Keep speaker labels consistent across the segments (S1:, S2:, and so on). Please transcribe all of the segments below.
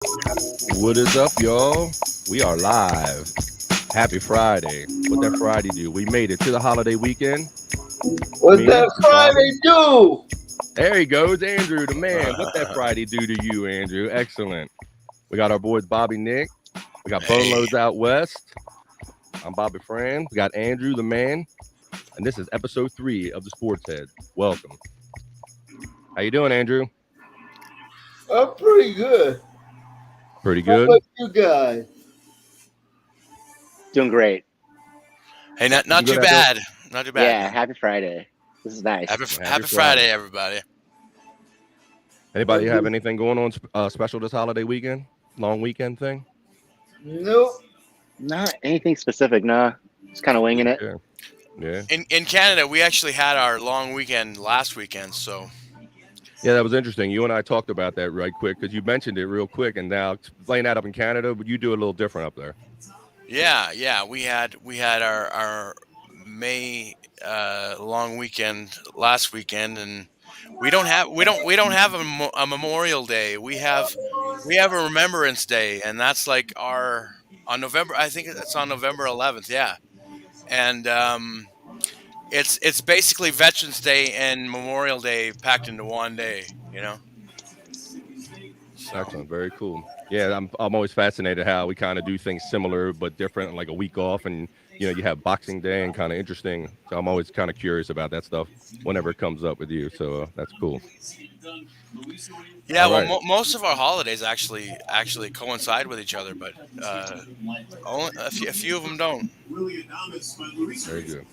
S1: What is up, y'all? We are live. Happy Friday. What that Friday do? We made it to the holiday weekend.
S2: What
S1: Me,
S2: that Friday
S1: Bobby.
S2: do?
S1: There he goes, Andrew, the man. What that Friday do to you, Andrew? Excellent. We got our boys, Bobby, Nick. We got Bone
S3: Hey.
S1: Loads out west. I'm Bobby Fran. We got Andrew, the man. And this is episode 3 of the Sports Head. Welcome. How you doing, Andrew?
S2: I'm pretty good.
S1: Pretty
S2: How
S1: good.
S2: about you guys?
S4: Doing great.
S3: Hey, not
S1: You
S3: too
S1: good out
S3: bad. Not too bad.
S4: Yeah,
S3: man.
S4: happy Friday. This is nice.
S3: Happy
S1: Happy
S3: Friday, everybody.
S1: Anybody have anything going on special this holiday weekend? Long weekend thing?
S2: Nope.
S4: Not anything specific, nah. Just kind of winging it.
S1: Yeah.
S3: In Canada, we actually had our long weekend last weekend, so
S1: Yeah, that was interesting. You and I talked about that right quick because you mentioned it real quick, and now playing that up in Canada, but you do it a little different up there.
S3: yeah, we had our May long weekend last weekend, and we don't have a Memorial Day. We have a Remembrance Day, and that's like our on November. I think it's on November 11th. Yeah, and it's basically Veterans Day and Memorial Day packed into one day, you know. So,
S1: Excellent, very cool. Yeah, I'm always fascinated how we kind of do things similar but different, like a week off, and you have Boxing Day and kind of interesting. So I'm always kind of curious about that stuff whenever it comes up with you. So that's cool.
S3: yeah,
S1: All
S3: well,
S1: right.
S3: most of our holidays actually coincide with each other, but only a few of them don't.
S1: Very good.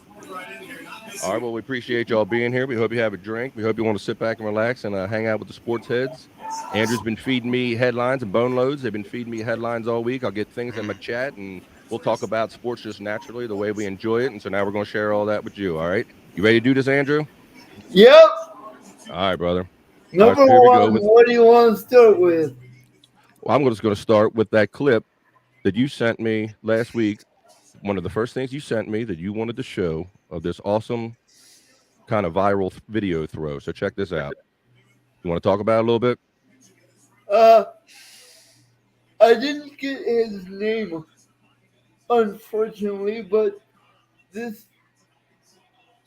S1: All right, well, we appreciate y'all being here. We hope you have a drink. We hope you want to sit back and relax and hang out with the sports heads. Andrew's been feeding me headlines and bone loads. They've been feeding me headlines all week. I'll get things in my chat, and we'll talk about sports just naturally, the way we enjoy it. And so now we're going to share all that with you. All right, you ready to do this, Andrew?
S2: Yep.
S1: All right, brother.
S2: Number
S1: so here we go
S2: one,
S1: with-
S2: what do you want to start with?
S1: Well, I'm just going to start with that clip that you sent me last week. One of the first things you sent me that you wanted to show of this awesome kind of viral video throw. So check this out. You want to talk about it a little bit?
S2: I didn't get his name, unfortunately, but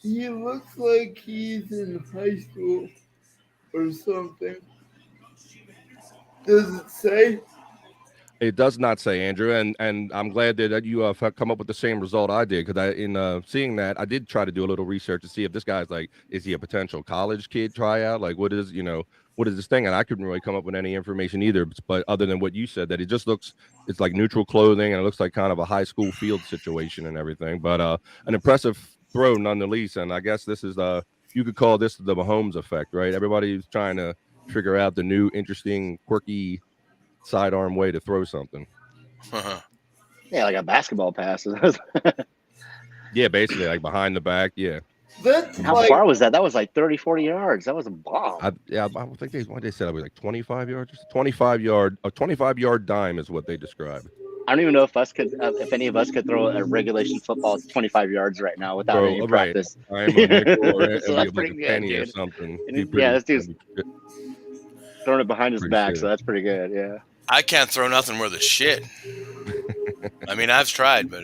S2: he looks like he's in high school or something. Does it say?
S1: It does not say, Andrew, and I'm glad that you have come up with the same result I did, because in seeing that, I did try to do a little research to see if this guy's like, is he a potential college kid tryout? Like, what is this thing? And I couldn't really come up with any information either, but other than what you said, that it just looks, it's like neutral clothing, and it looks like kind of a high school field situation and everything. But an impressive throw nonetheless, and I guess this is you could call this the Mahomes effect, right? Everybody's trying to figure out the new, interesting, quirky sidearm way to throw something.
S4: Yeah, like a basketball pass.
S1: Yeah, basically like behind the back. Yeah.
S4: How far was that? That was like 30, 40 yards. That was a bomb.
S1: I think they said it was like 25 yards. 25-yard dime is what they described.
S4: I don't even know if any of us could throw a regulation football 25 yards right now without any practice.
S1: Right. So
S4: that's
S1: like
S4: pretty
S1: a
S4: good,
S1: penny
S4: dude.
S1: or something.
S4: Yeah, this dude's throwing it behind his back,
S1: sick.
S4: so that's pretty good. Yeah.
S3: I can't throw nothing worth a shit. I mean, I've tried, but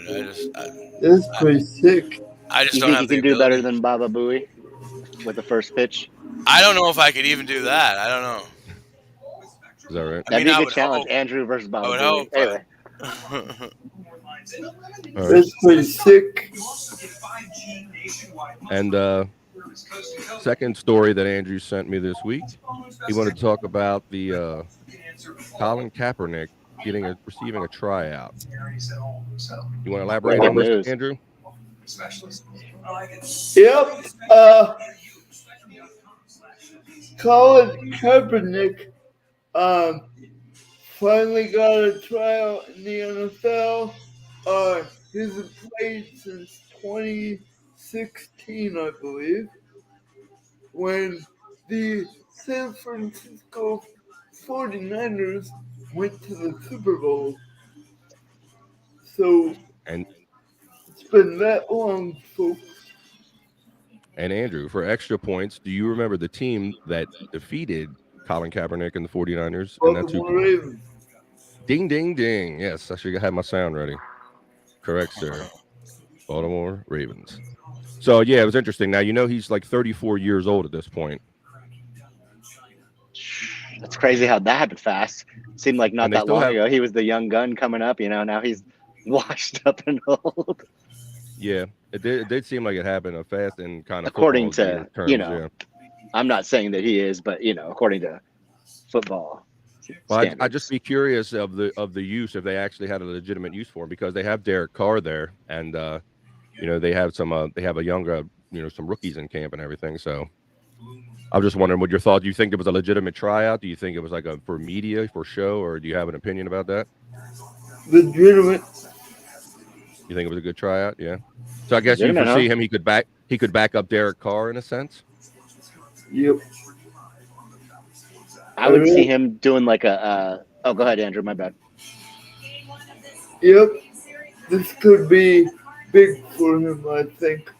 S2: That's pretty sick.
S3: I just
S4: You
S3: don't
S4: think
S3: have
S4: you
S3: the
S4: can do better
S3: ability.
S4: than Baba Booey with the first pitch?
S3: I don't know if I could even do that. I don't know.
S1: Is that right?
S4: That'd be a good challenge.
S3: Hope.
S4: Andrew versus Baba
S3: I would
S4: Booey.
S3: hope,
S4: Anyway.
S1: All right.
S2: That's pretty sick.
S1: And second story that Andrew sent me this week, he wanted to talk about the Colin Kaepernick receiving a tryout. You want to elaborate on this, Andrew?
S2: Yep. Colin Kaepernick finally got a tryout in the NFL. He's played since 2016, I believe, when the San Francisco 49ers went to the Super Bowl. So it's been that long, folks.
S1: And Andrew, for extra points, do you remember the team that defeated Colin Kaepernick and the 49ers?
S2: Baltimore Ravens.
S1: Ding, ding, ding. Yes, I should have my sound ready. Correct, sir. Baltimore Ravens. So yeah, it was interesting. Now he's like 34 years old at this point,
S4: It's crazy how that happened fast. Seemed like not
S1: and they
S4: that
S1: still
S4: long
S1: have.
S4: ago. He was the young gun coming up. Now he's washed up and old.
S1: Yeah, it did seem like it happened fast in kind of
S4: According
S1: football
S4: to,
S1: terms. Yeah.
S4: I'm not saying that he is, but according to football
S1: Well, I'd
S4: standards.
S1: just be curious of the use if they actually had a legitimate use for him because they have Derek Carr there, and they have they have a younger some rookies in camp and everything. So I was just wondering what your thought. Do you think it was a legitimate tryout? Do you think it was like for media for show, or do you have an opinion about that?
S2: Legitimate.
S1: You think it was a good tryout? Yeah. So I guess you
S4: Legitimate,
S1: foresee
S4: huh?
S1: him. He could back up Derek Carr in a sense.
S2: Yep.
S4: I would see him doing like a. Oh, go ahead, Andrew. My bad.
S2: Yep. This could be big for him, I think.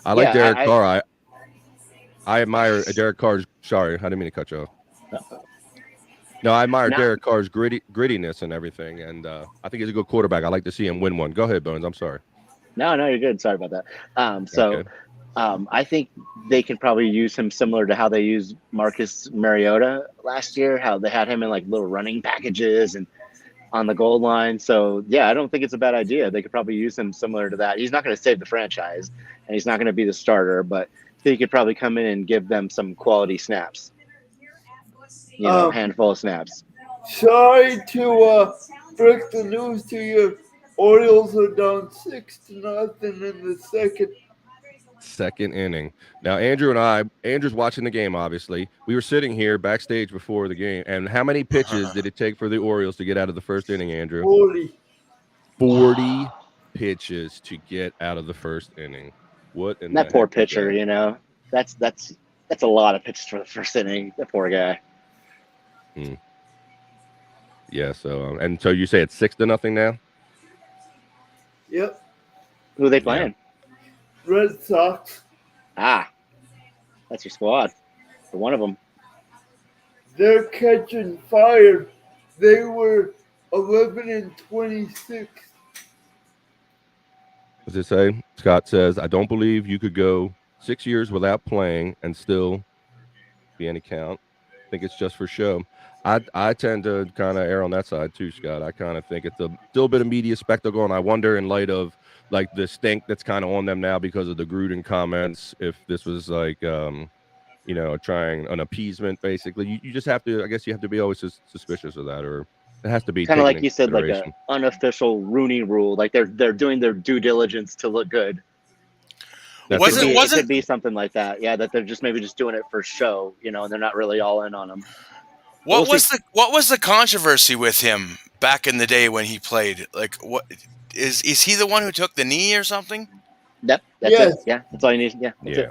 S1: I like Derek Carr. I admire Derek Carr's. Sorry, I didn't mean to cut you off. No, I admire Derek Carr's grittiness and everything, and I think he's a good quarterback. I like to see him win one. Go ahead, Bones. I'm sorry.
S4: No, you're good. Sorry about that.
S1: Okay.
S4: I think they could probably use him similar to how they used Marcus Mariota last year, how they had him in like little running packages and on the goal line. So yeah, I don't think it's a bad idea. They could probably use him similar to that. He's not going to save the franchise and he's not going to be the starter, but he could probably come in and give them some quality snaps. A handful of snaps.
S2: Sorry to break the news to you. Orioles are down 6-0 in the
S1: second inning. Now, Andrew's watching the game, obviously. We were sitting here backstage before the game. And how many pitches did it take for the Orioles to get out of the first inning, Andrew? 40 pitches to get out of the first inning. What in
S4: that poor pitcher, that's a lot of pitches for the first inning. That poor guy.
S1: Yeah, so so you say it's 6-0 now?
S2: Yep.
S4: Who are they playing?
S2: Red Sox.
S4: That's your squad. For one of them.
S2: They're catching fire. They were 11-26.
S1: What's it say? Scott says, I don't believe you could go 6 years without playing and still be an account. I think it's just for show. I tend to kind of err on that side too, Scott. I kind of think it's still a bit of media spectacle, and I wonder in light of like the stink that's kind of on them now because of the Gruden comments, if this was like trying an appeasement basically. You just have to, I guess you have to be always suspicious of that, or it has to be
S4: kind of like you said, like an unofficial Rooney rule, like they're doing their due diligence to look good. It could be something like that, yeah, that they're just maybe just doing it for show, and they're not really all in on them.
S3: What was the controversy with him back in the day when he played? Like, what is he the one who took the knee or something?
S4: That's it. Yeah, that's all you need. Yeah, that's it.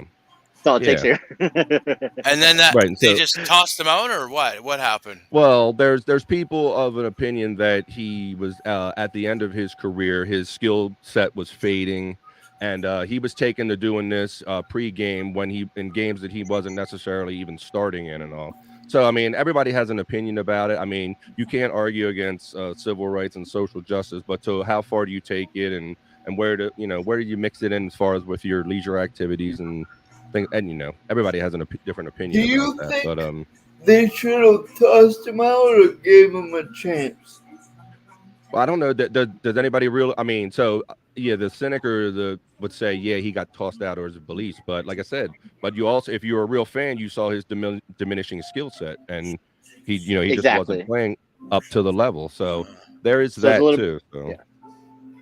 S4: That's all it takes here.
S3: And then they just tossed him out, or what? What happened?
S1: Well, there's people of an opinion that he was at the end of his career, his skill set was fading, and he was taken to doing this pre-game in games that he wasn't necessarily even starting in and all. So, I mean, everybody has an opinion about it. I mean, you can't argue against civil rights and social justice, but to how far do you take it, and where do you mix it in as far as with your leisure activities and things? And everybody has a different opinion.
S2: Do you
S1: about
S2: think
S1: that, but
S2: they should have tossed him out or gave him a chance?
S1: Well, I don't know. Does anybody I mean, so yeah, the cynic or would say, yeah, he got tossed out or his beliefs. But like I said, you also, if you're a real fan, you saw his diminishing skill set, and he just wasn't playing up to the level. So there is that too. So.
S4: Yeah.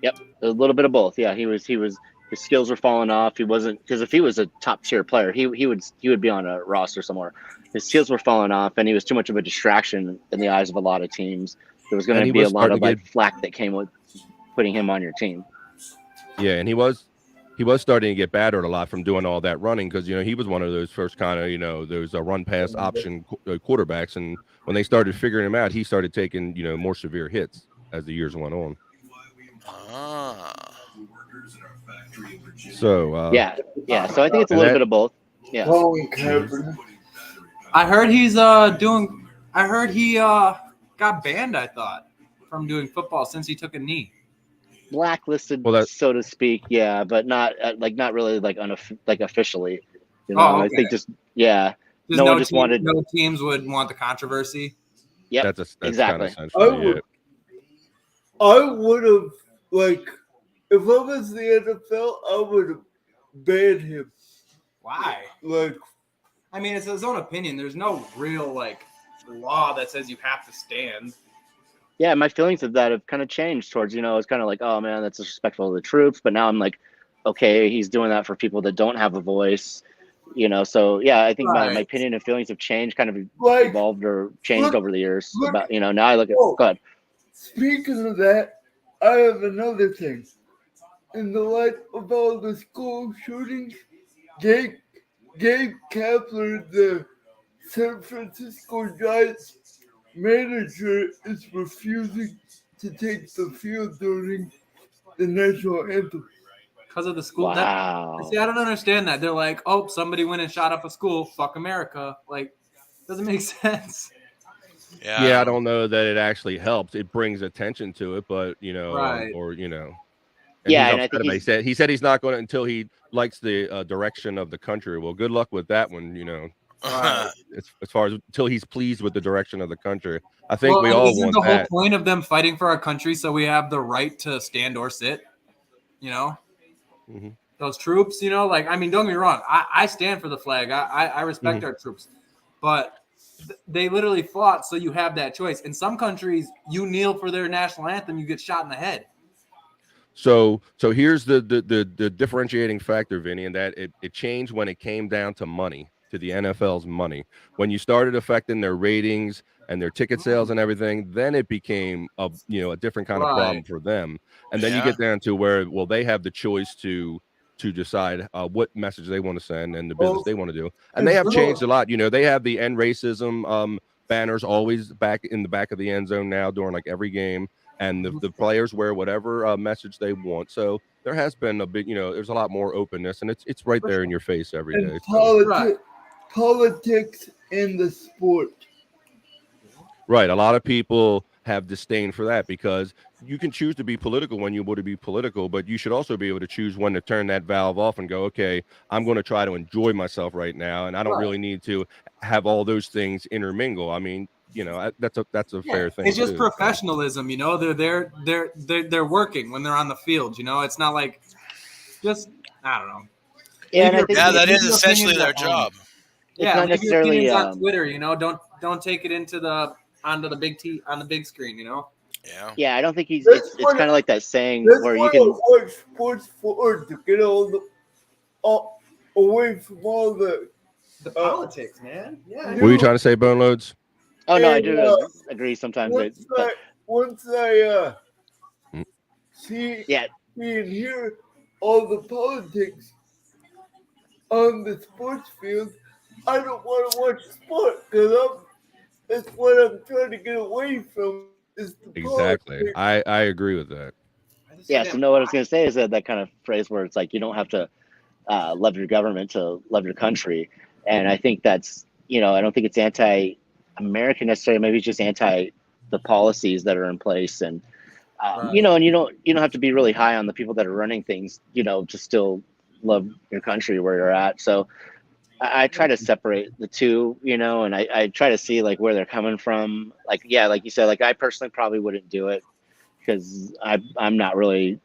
S4: Yep, a little bit of both. Yeah, he was. His skills were falling off. He wasn't, because if he was a top tier player, he would be on a roster somewhere. His skills were falling off, and he was too much of a distraction in the eyes of a lot of teams. There was going to be a lot of flack that came with putting him on your team.
S1: Yeah, and he was starting to get battered a lot from doing all that running, because he was one of those first kind of those run pass option quarterbacks, and when they started figuring him out, he started taking more severe hits as the years went on. So
S4: yeah. So I think it's a little bit of both. Yeah.
S2: Colin Kaepernick.
S5: I heard he's doing. I heard he got banned, I thought, from doing football since he took a knee.
S4: Blacklisted,
S1: Well, that-
S4: so to speak, yeah, but not not really like officially. You know,
S5: Oh,
S4: I
S5: okay.
S4: think just no one just wanted.
S5: No teams would want the controversy.
S4: Yep,
S1: that's
S4: exactly.
S1: kind of essentially it.
S2: I would have, like, if I was the NFL, I would have banned him.
S5: Why?
S2: Like,
S5: I mean, it's his own opinion. There's no real like law that says you have to stand.
S4: Yeah, my feelings of that have kind of changed towards, it's kind of like, oh man, that's disrespectful to the troops. But now I'm like, okay, he's doing that for people that don't have a voice, So yeah, I think my
S5: Right.
S4: opinion and feelings have changed, kind of
S2: Like,
S4: evolved or changed over the years.
S2: look-
S4: About now I look at.
S2: Oh.
S4: Go ahead.
S2: speaking of that, I have another thing. In the light of all the school shootings, Gabe Kapler, the San Francisco Giants manager, is refusing to take the field during the national anthem.
S5: Because of the school.
S4: Wow.
S5: See, I don't understand that. They're like, oh, somebody went and shot up a school. Fuck America. Like, doesn't make sense.
S1: Yeah, I don't know that it actually helps. It brings attention to it, but
S5: Right.
S1: And
S4: Yeah,
S1: he's
S4: and I
S1: upset
S4: think
S1: about it. He said he's not going to until he likes the direction of the country. Well, good luck with that one. As far as until he's pleased with the direction of the country. I think we all
S5: isn't
S1: want
S5: the whole
S1: that.
S5: point of them fighting for our country so we have the right to stand or sit?
S1: Mhm.
S5: Those troops, like, I mean, don't get me wrong. I stand for the flag. I respect our troops. But they literally fought so you have that choice. In some countries, you kneel for their national anthem, you get shot in the head.
S1: So here's the differentiating factor, Vinny, and that it changed when it came down to money, to the NFL's money. When you started affecting their ratings and their ticket sales and everything, then it became a different kind of problem for them. And then you get down to where, well, they have the choice to decide what message they want to send and the business they want to do. And they have changed a lot. They have the end racism banners always back in the back of the end zone now during like every game. And the players wear whatever message they want. So there has been a big, there's a lot more openness, and it's right there in your face every day.
S2: Politics in the sport.
S1: Right. A lot of people have disdain for that because you can choose to be political when you want to be political, but you should also be able to choose when to turn that valve off and go, okay, I'm going to try to enjoy myself right now, and I don't really need to have all those things intermingle. I mean, that's a fair thing.
S5: It's just professionalism, they're working when they're on the field, it's not like just, I don't know.
S4: Yeah, and I think
S3: that is essentially their job.
S5: Yeah,
S4: not necessarily
S5: on Twitter, don't take it onto the big on the big screen,
S4: Yeah, I don't think it's kind of like that saying where you can
S2: watch sports forward to get all away from all the
S5: politics, man. Yeah.
S1: What are you trying to say, Bone Loads?
S4: Oh no, I do agree sometimes.
S2: Once I see and hear all the politics on the sports field, I don't want to watch sport because that's what I'm trying to get away from. Is the
S1: Exactly.
S2: politics.
S1: I agree with that.
S4: Yeah, so what I was going to say is that kind of phrase where it's like you don't have to love your government to love your country, and I think that's I don't think it's anti-American necessarily. Maybe it's just anti the policies that are in place, and and you don't have to be really high on the people that are running things, to still love your country where you're at. So I try to separate the two, and I try to see like where they're coming from. Like like you said, like I personally probably wouldn't do it because I'm not really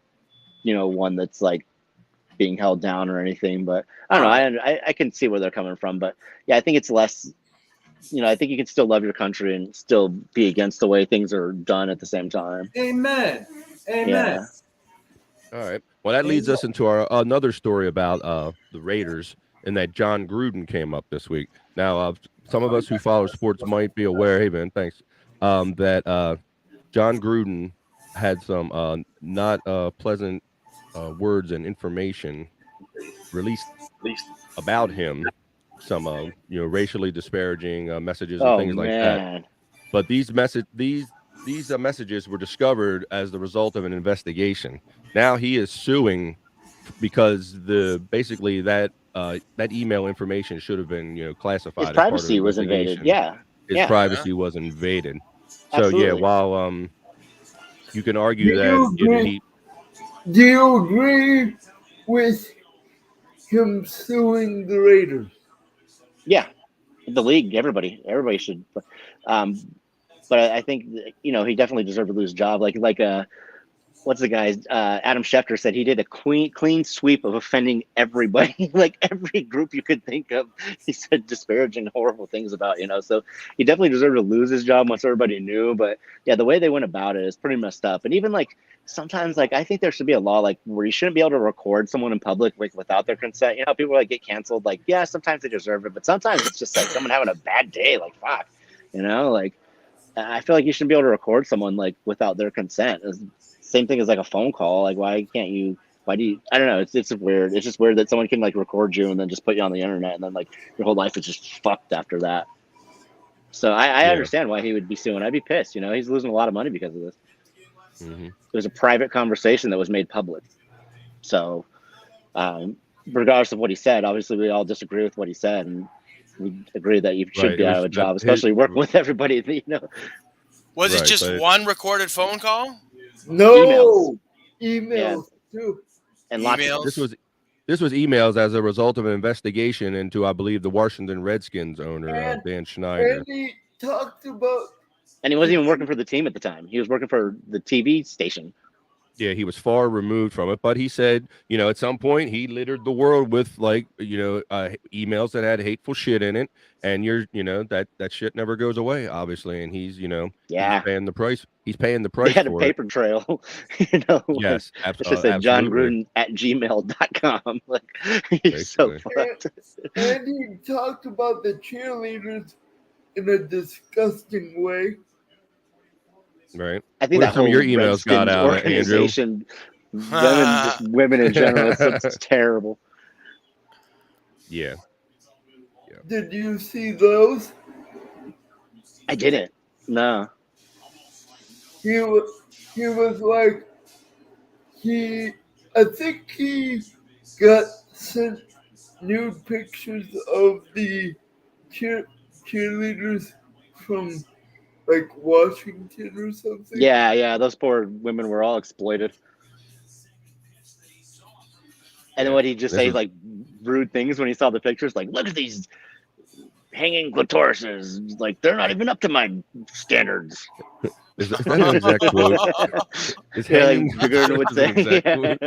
S4: one that's like being held down or anything, but I don't know. I can see where they're coming from, but yeah, I think it's less. I think you can still love your country and still be against the way things are done at the same time.
S5: Amen.
S4: Yeah.
S1: All right. Well, that leads us into our another story about the Raiders, and that John Gruden came up this week. Now, some of us who follow sports might be aware, hey man, thanks, that John Gruden had some not pleasant words and information released about him. Some racially disparaging messages and things like that. But these messages were discovered as the result of an investigation. Now he is suing because basically that email information should have been classified.
S4: His privacy was invaded. Yeah.
S1: His privacy was invaded. So yeah,
S4: Absolutely.
S1: while you can argue
S2: Do
S1: that
S2: you agree? Do you agree with him suing the Raiders?
S4: Yeah, the league, everybody should. Um, but I think he definitely deserved to lose his job. What's the guy's Adam Schefter said he did a clean sweep of offending everybody, like every group you could think of. He said disparaging, horrible things about, so he definitely deserved to lose his job once everybody knew. But yeah, the way they went about it is pretty messed up. And even like sometimes, like I think there should be a law like where you shouldn't be able to record someone in public like without their consent. You know how people like get canceled? Like, yeah, sometimes they deserve it, but sometimes it's just like someone having a bad day, like fuck, like I feel like you shouldn't be able to record someone like without their consent. Same thing as like a phone call. Like, why can't you? Why do you? I don't know. It's weird. It's just weird that someone can like record you and then just put you on the internet and then like your whole life is just fucked after that. So I
S1: Yeah.
S4: understand why he would be suing. I'd be pissed. He's losing a lot of money because of this.
S1: Mhm.
S4: It was a private conversation that was made public. So, regardless of what he said, obviously we all disagree with what he said, and we agree that you should
S1: Right,
S4: be
S1: it
S4: out
S1: was
S4: of a job, especially working with everybody.
S3: Was it
S1: Right,
S3: just
S1: but
S3: one recorded phone call?
S2: No,
S4: Yeah,
S2: emails too.
S4: and lots of
S1: this
S3: Emails?
S1: was emails as a result of an investigation into, I believe, the Washington Redskins owner,
S2: And
S1: Dan Schneider.
S2: he talked about
S4: and he wasn't even working for the team at the time. He was working for the TV station.
S1: Yeah, he was far removed from it, but he said, at some point he littered the world with emails that had hateful shit in it, and that shit never goes away, obviously, and he's
S4: Yeah,
S1: paying the price. He's paying the
S4: they
S1: price
S4: had a
S1: for it.
S4: paper trail.
S1: Yes,
S4: It's just said John
S1: absolutely.
S4: Gruden at gmail.com. Like, you're so
S1: Basically.
S4: fucked.
S2: and he talked about the cheerleaders in a disgusting way.
S1: Right.
S4: I think
S1: What
S4: that
S1: if some of your
S4: whole
S1: emails got
S4: Redskins
S1: out, Andrew?
S4: organization, women in general, it's terrible.
S1: Yeah.
S2: Did you see those?
S4: I didn't. No.
S2: He was like I think he got sent nude pictures of the cheerleaders from like Washington or something.
S4: Yeah, those poor women were all exploited. And then what he just
S1: This
S4: say,
S1: was
S4: like rude things when he saw the pictures, like, look at these hanging clitorises, like they're not even up to my standards.
S1: is that an exact quote? Is
S4: Yeah, like
S1: hanging
S4: Gruden would
S1: is an
S4: say.
S1: exact quote?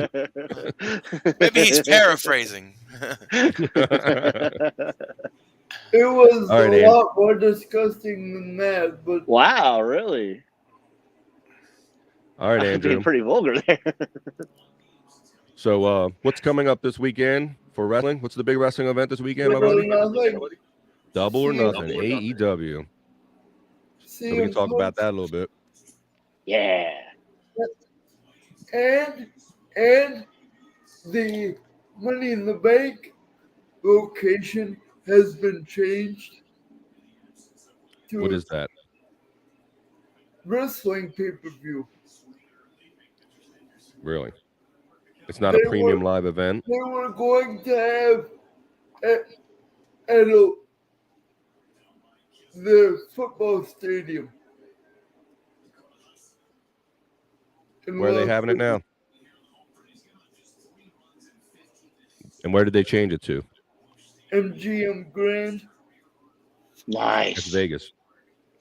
S3: Maybe he's paraphrasing.
S2: It was
S1: All right,
S2: a
S1: Andy.
S2: lot more disgusting than that, but
S4: Wow, really?
S1: All right,
S4: I'm
S1: Andrew.
S4: being pretty vulgar there.
S1: So, what's coming up this weekend for wrestling? What's the big wrestling event this weekend, my
S2: really
S1: buddy?
S2: nothing.
S1: Double or
S2: CM
S1: nothing. AEW. So we can
S2: CM
S1: talk about
S2: Punk
S1: that a little bit.
S4: Yeah.
S2: and the Money in the Bank location has been changed to
S1: What
S2: a
S1: is that?
S2: wrestling pay-per-view.
S1: Really? It's not
S2: They
S1: a premium live event.
S2: They were going to have at the football stadium.
S1: Where are they having it now? And where did they change it to?
S2: MGM Grand.
S4: Nice.
S1: It's Vegas.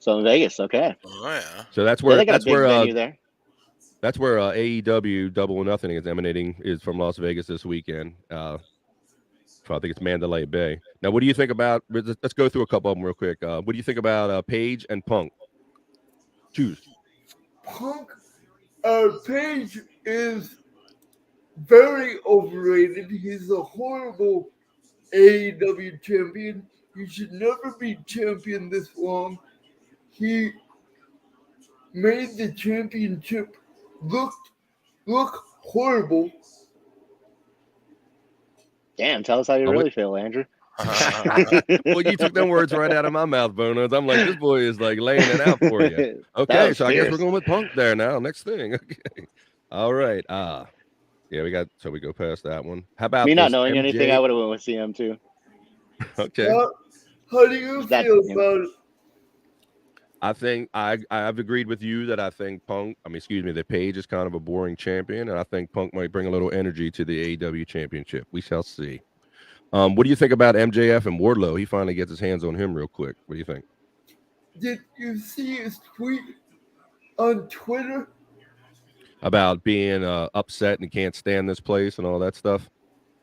S4: So in Vegas, okay.
S3: Oh yeah.
S1: So that's
S4: Yeah,
S1: where
S4: they got a big venue there.
S1: That's where AEW Double or Nothing is emanating, is from Las Vegas this weekend. I think it's Mandalay Bay. Now, what do you think about? Let's go through a couple of them real quick. What do you think about Paige and Punk? Choose.
S2: Punk. Page is very overrated. He's a horrible AEW champion. He should never be champion this long. He made the championship look horrible.
S4: Damn, tell us how you really feel, Andrew.
S1: Well, you took them words right out of my mouth, Bonos. I'm like, this boy is like laying it out for you. Okay, so I guess we're going with Punk there now. Next thing. Okay. All right. Yeah, we go past that one. How about
S4: me not
S1: this
S4: knowing
S1: MJ?
S4: anything? I would have went with CM too.
S1: Okay.
S2: How do you feel about it?
S1: I think I've agreed with you that I think that Page is kind of a boring champion, and I think Punk might bring a little energy to the AEW championship. We shall see. What do you think about MJF and Wardlow? He finally gets his hands on him real quick. What do you think?
S2: Did you see his tweet on Twitter?
S1: About being upset and he can't stand this place and all that stuff?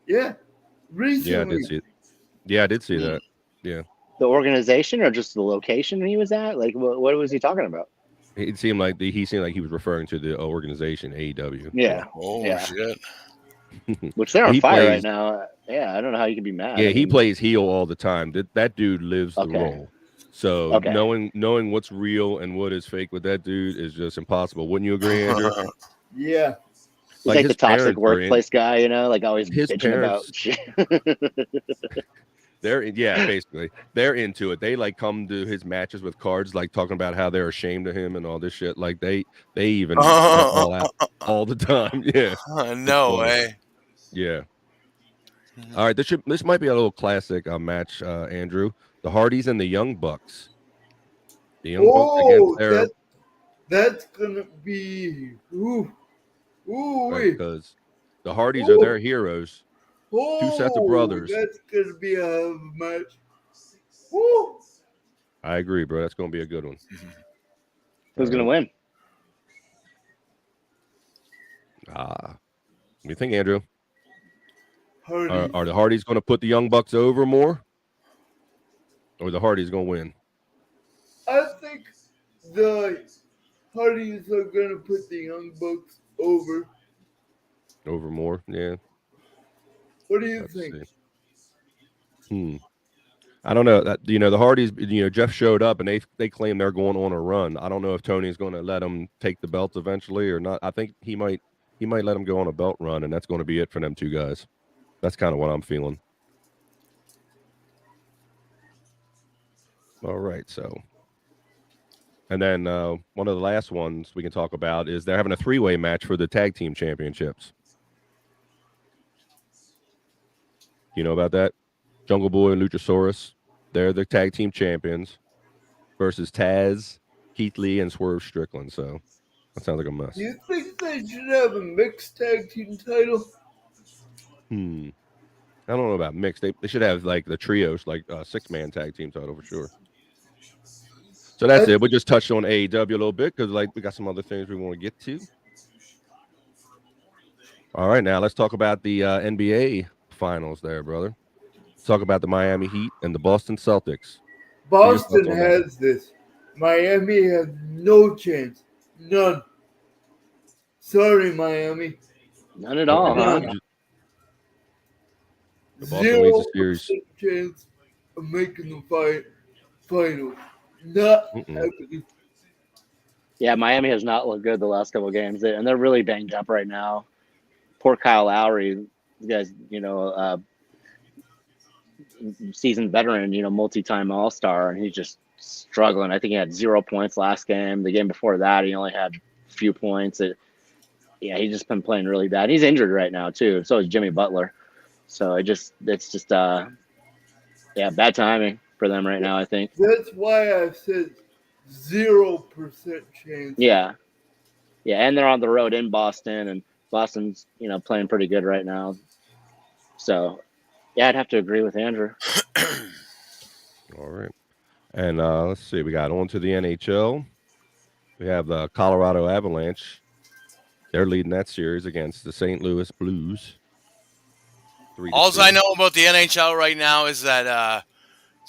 S2: Yeah,
S1: Yeah, I did
S2: recently.
S1: see it. Yeah, I did see that. Yeah.
S4: The organization or just the location he was at? Like, what was he talking about?
S1: It seemed like he was referring to the organization AEW.
S4: Yeah.
S3: Oh
S4: Yeah.
S3: shit!
S4: Which they're on
S1: He
S4: fire
S1: plays-
S4: right now. Yeah, I don't know how you can be mad.
S1: Yeah,
S4: I
S1: he
S4: mean,
S1: plays heel all the time. That dude lives the
S4: Okay.
S1: role. So
S4: Okay.
S1: knowing what's real and what is fake with that dude is just impossible. Wouldn't you agree, Andrew?
S2: Yeah.
S4: he's like the
S1: his
S4: toxic
S1: parents are in-
S4: workplace guy, you know, like always
S1: His
S4: bitching about
S1: parents-
S4: shit.
S1: Basically they're into it. They like come to his matches with cards, like talking about how they're ashamed of him and all this shit. Like they even all out all the time. Yeah,
S3: No
S1: funny.
S3: way.
S1: yeah. All right, this might be a little classic match, Andrew. The Hardys and the Young Bucks. The Young Bucks against their
S2: that's gonna be
S1: because the Hardys are their heroes. Two sets of brothers.
S2: That's gonna be a hell of a match. Woo!
S1: I agree, bro. That's gonna be a good one.
S4: Who's gonna win?
S1: What do you think, Andrew?
S2: Hardy.
S1: Are the Hardys going to put the Young Bucks over more, or the Hardys going to win?
S2: I think the Hardys are gonna put the Young Bucks over.
S1: Over more, yeah.
S2: What do you
S1: Let's
S2: think?
S1: see. I don't know. That the Hardys. Jeff showed up and they claim they're going on a run. I don't know if Tony's going to let them take the belts eventually or not. I think he might let them go on a belt run, and that's going to be it for them two guys. That's kind of what I'm feeling. All right, so. And then one of the last ones we can talk about is they're having a three-way match for the tag team championships. You know about that? Jungle Boy and Luchasaurus. They're the tag team champions versus Taz, Keith Lee, and Swerve Strickland. So that sounds like a mess.
S2: Do you think they should have a mixed tag team title?
S1: I don't know about mixed. They should have like the trios, like a 6-man tag team title for sure. So that's it. We just touched on AEW a little bit because like we got some other things we want to get to. All right, now let's talk about the NBA finals there, brother. Let's talk about the Miami Heat and the Boston Celtics.
S2: Boston
S1: thoughts on that?
S2: has this. Miami has no chance. None. Sorry, Miami.
S4: None at all, huh?
S1: The Boston leads the
S2: 0%
S1: series.
S2: chance of making the final. Not happening.
S4: Yeah, Miami has not looked good the last couple of games, and they're really banged up right now. Poor Kyle Lowry, you guys, seasoned veteran, multi-time All-Star, and he's just struggling. I think he had 0 points last game. The game before that, he only had a few points. He's just been playing really bad. He's injured right now too. So is Jimmy Butler. So it's just bad timing for them right now, I think.
S2: That's why I said 0% chance.
S4: Yeah, and they're on the road in Boston, and Boston's playing pretty good right now. So, yeah, I'd have to agree with Andrew.
S1: All right. And let's see. We got on to the NHL. We have the Colorado Avalanche. They're leading that series against the St. Louis Blues.
S3: All I know about the NHL right now is that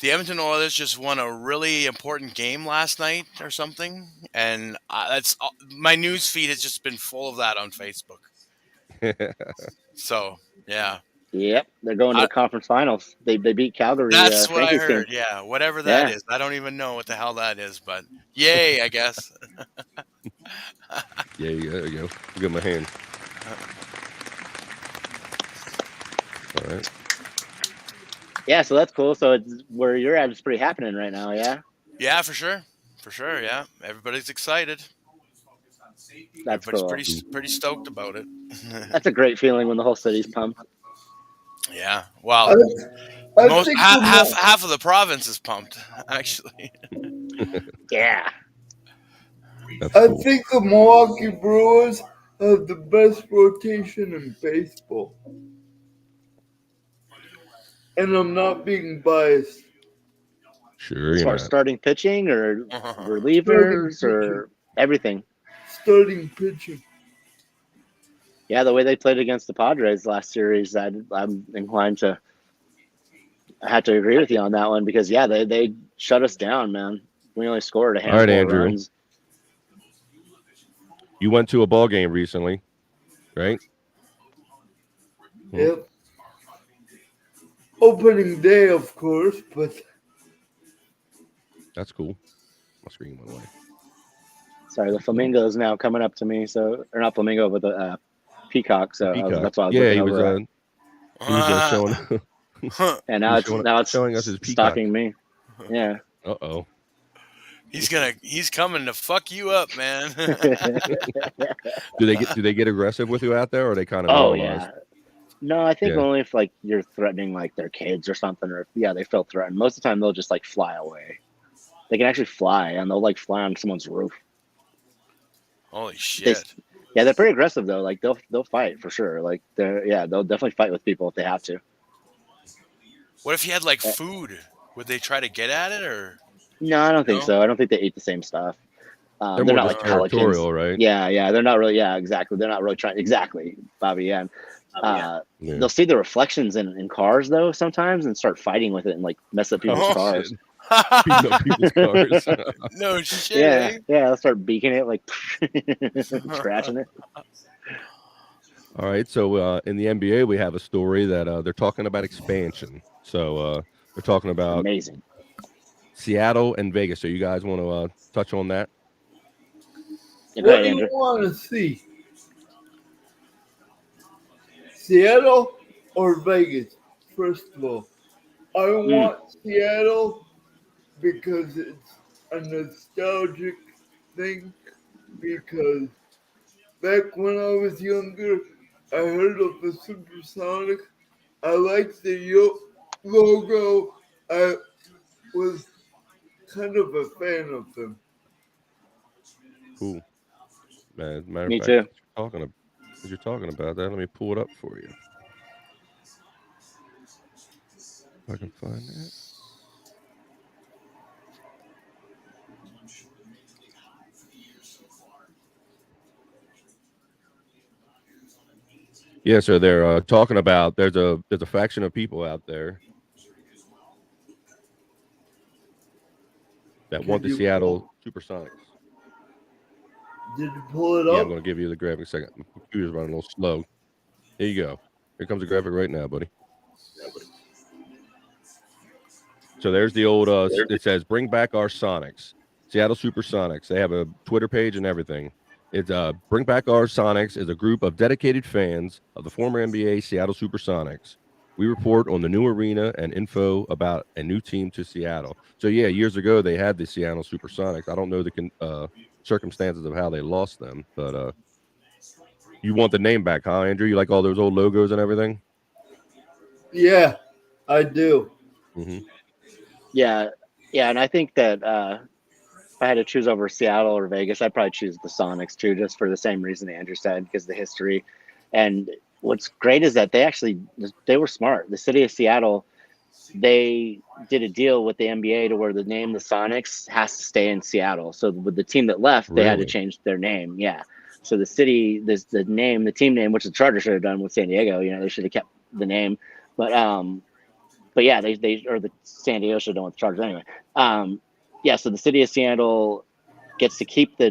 S3: the Edmonton Oilers just won a really important game last night or something, and that's my news feed has just been full of that on Facebook. So, yeah.
S4: Yep, they're going to the conference finals. They beat Calgary.
S3: That's what I
S4: Frankie's
S3: heard.
S4: team.
S3: Yeah, whatever that is. I don't even know what the hell that is, but yay, I guess.
S1: Yeah, there you go. Give him a hand. All right.
S4: Yeah, so that's cool. So it's where you're at is pretty happening right now, yeah?
S3: Yeah, for sure. For sure, yeah. Everybody's excited.
S4: That's
S3: Everybody's
S4: cool.
S3: pretty stoked about it.
S4: That's a great feeling when the whole city's pumped.
S3: Yeah. Well,
S2: I think
S3: half of the province is pumped, actually.
S4: Yeah.
S1: That's
S2: I
S1: cool.
S2: think the Milwaukee Brewers have the best rotation in baseball. And I'm not being biased.
S1: Sure,
S4: As
S1: you're
S4: far as
S1: not.
S4: starting pitching or
S2: Starting
S4: relievers
S2: pitching.
S4: or everything.
S2: Starting pitching.
S4: Yeah, the way they played against the Padres last series, I'm inclined to. I had to agree with you on that one because they shut us down, man. We only scored a
S1: All right,
S4: handful of
S1: Andrew.
S4: runs.
S1: You went to a ball game recently, right?
S2: Yep. Opening day, of course, but
S1: That's cool. My screen went away.
S4: Sorry, the flamingo is now coming up to me. So, or not flamingo, but the peacock. So
S1: Peacock.
S4: that's why I was
S1: Yeah,
S4: looking
S1: he was.
S4: over at.
S1: He was showing.
S4: And
S1: he
S4: now
S1: was
S4: it's
S1: showing us his peacock.
S4: stalking me. Yeah.
S1: Uh-oh.
S3: He's coming to fuck you up, man.
S1: Do they get aggressive with you out there, or are they kind of
S4: Oh
S1: normalized?
S4: yeah. No, I think
S1: Yeah.
S4: only if like you're threatening like their kids or something, or if, they feel threatened. Most of the time they'll just like fly away. They can actually fly, and they'll like fly on someone's roof.
S3: Holy
S4: They,
S3: shit!
S4: they're pretty aggressive though. Like they'll fight for sure. Like they'll definitely fight with people if they have to.
S3: What if you had like food? Would they try to get at it or?
S4: No, I don't think
S3: No?
S4: so. I don't think they eat the same stuff.
S1: They're
S4: They're
S1: more
S4: not
S1: just
S4: like pelicans.
S1: territorial, right?
S4: Yeah, they're not really. Yeah, exactly. They're not really trying. Exactly, Bobby. Yeah.
S1: Yeah.
S4: They'll see the reflections in cars though sometimes and start fighting with it and like mess up people's
S1: Oh,
S4: cars.
S1: shit. Beating up people's cars.
S3: No shit.
S4: Yeah,
S3: Eh?
S4: they'll start beaking it like scratching it.
S1: All right, so in the NBA, we have a story that they're talking about expansion. So they're talking about
S4: Amazing.
S1: Seattle and Vegas. So you guys want to touch on that?
S4: Yeah, go
S2: what
S4: ahead,
S2: do
S4: Andrew.
S2: you want to see? Seattle or Vegas? First of all, I want Seattle because it's a nostalgic thing. Because back when I was younger, I heard of the Supersonics. I liked the logo. I was kind of a fan of them.
S1: Cool. Matter of
S4: Me
S1: fact,
S4: too.
S1: as you're talking about that, let me pull it up for you. If I can find that. Yeah, so they're talking about there's a faction of people out there that want the Seattle Supersonics.
S2: Did you pull it
S1: Yeah,
S2: up?
S1: I'm going to give you the graphic second. My computer's running a little slow. Here you go. Here comes the graphic right now, buddy. So there's the old, it says, bring back our Sonics. Seattle Supersonics. They have a Twitter page and everything. It's Bring Back Our Sonics is a group of dedicated fans of the former NBA Seattle Supersonics. We report on the new arena and info about a new team to Seattle. So, yeah, years ago they had the Seattle Supersonics. I don't know the circumstances of how they lost them, but you want the name back, huh, Andrew? You like all those old logos and everything?
S2: Yeah, I do.
S1: Mm-hmm.
S4: Yeah, and I think that if I had to choose over Seattle or Vegas, I'd probably choose the Sonics too, just for the same reason Andrew said, because of the history. And what's great is that they were smart. The city of Seattle, they did a deal with the NBA to where the name the Sonics has to stay in Seattle. So with the team that left, they had to
S1: Really?
S4: change their name. Yeah. So the city, the team name, which the Chargers should have done with San Diego, they should have kept the name. But yeah, they or the San Diego should have done with the Chargers anyway. Yeah, so the city of Seattle gets to keep the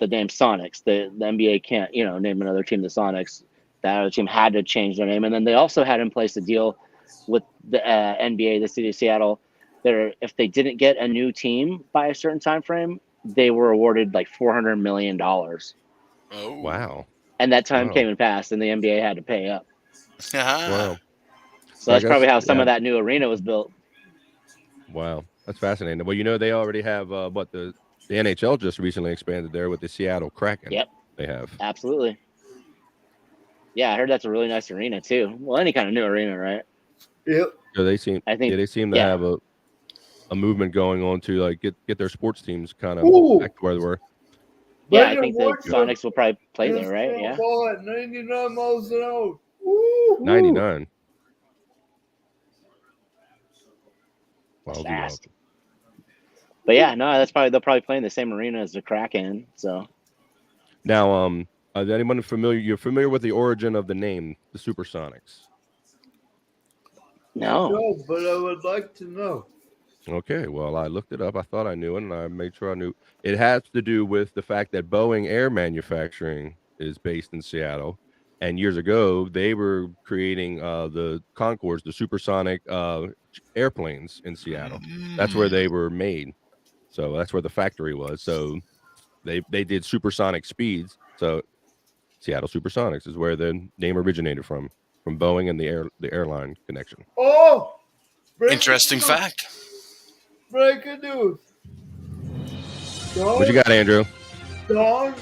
S4: name Sonics. The NBA can't, name another team the Sonics. That other team had to change their name, and then they also had in place a deal with the NBA, the city of Seattle. If they didn't get a new team by a certain time frame, they were awarded like $400 million.
S3: Oh.
S1: Wow.
S4: And that time
S1: Wow.
S4: came and passed, and the NBA had to pay up.
S1: Wow.
S4: So that's probably how some of that new arena was built.
S1: Wow, that's fascinating. Well, they already have the NHL just recently expanded there with the Seattle Kraken.
S4: Yep,
S1: they have.
S4: Absolutely. Yeah, I heard that's a really nice arena too. Well, any kind of new arena, right?
S2: Yep.
S1: So they seem.
S4: I think
S1: they seem to have a a movement going on to like get their sports teams kind of
S2: Ooh.
S1: back to where they were.
S4: Yeah, I
S2: Brandon
S4: think the
S2: Walker
S4: Sonics will probably play
S2: just
S4: there, right?
S2: threw a
S4: Yeah.
S2: ball at 99 miles an hour. Woo.
S1: 99. Wowzy,
S4: Fast.
S1: wowzy.
S4: But yeah, no, they'll probably play in the same arena as the Kraken. So
S1: Now, is anyone familiar? You're familiar with the origin of the name, the Supersonics?
S4: no.
S2: No, but I would like to know.
S1: Okay, well, I looked it up. I thought I knew it, and I made sure I knew. It has to do with the fact that Boeing Air Manufacturing is based in Seattle, and years ago they were creating the Concords, the supersonic airplanes in Seattle. That's where they were made. So that's where the factory was. So they did supersonic speeds. So Seattle Supersonics is where the name originated from Boeing and the airline connection.
S2: Oh,
S3: Interesting
S2: news.
S3: fact.
S2: Breaking news.
S1: What you got, Andrew?
S2: Don,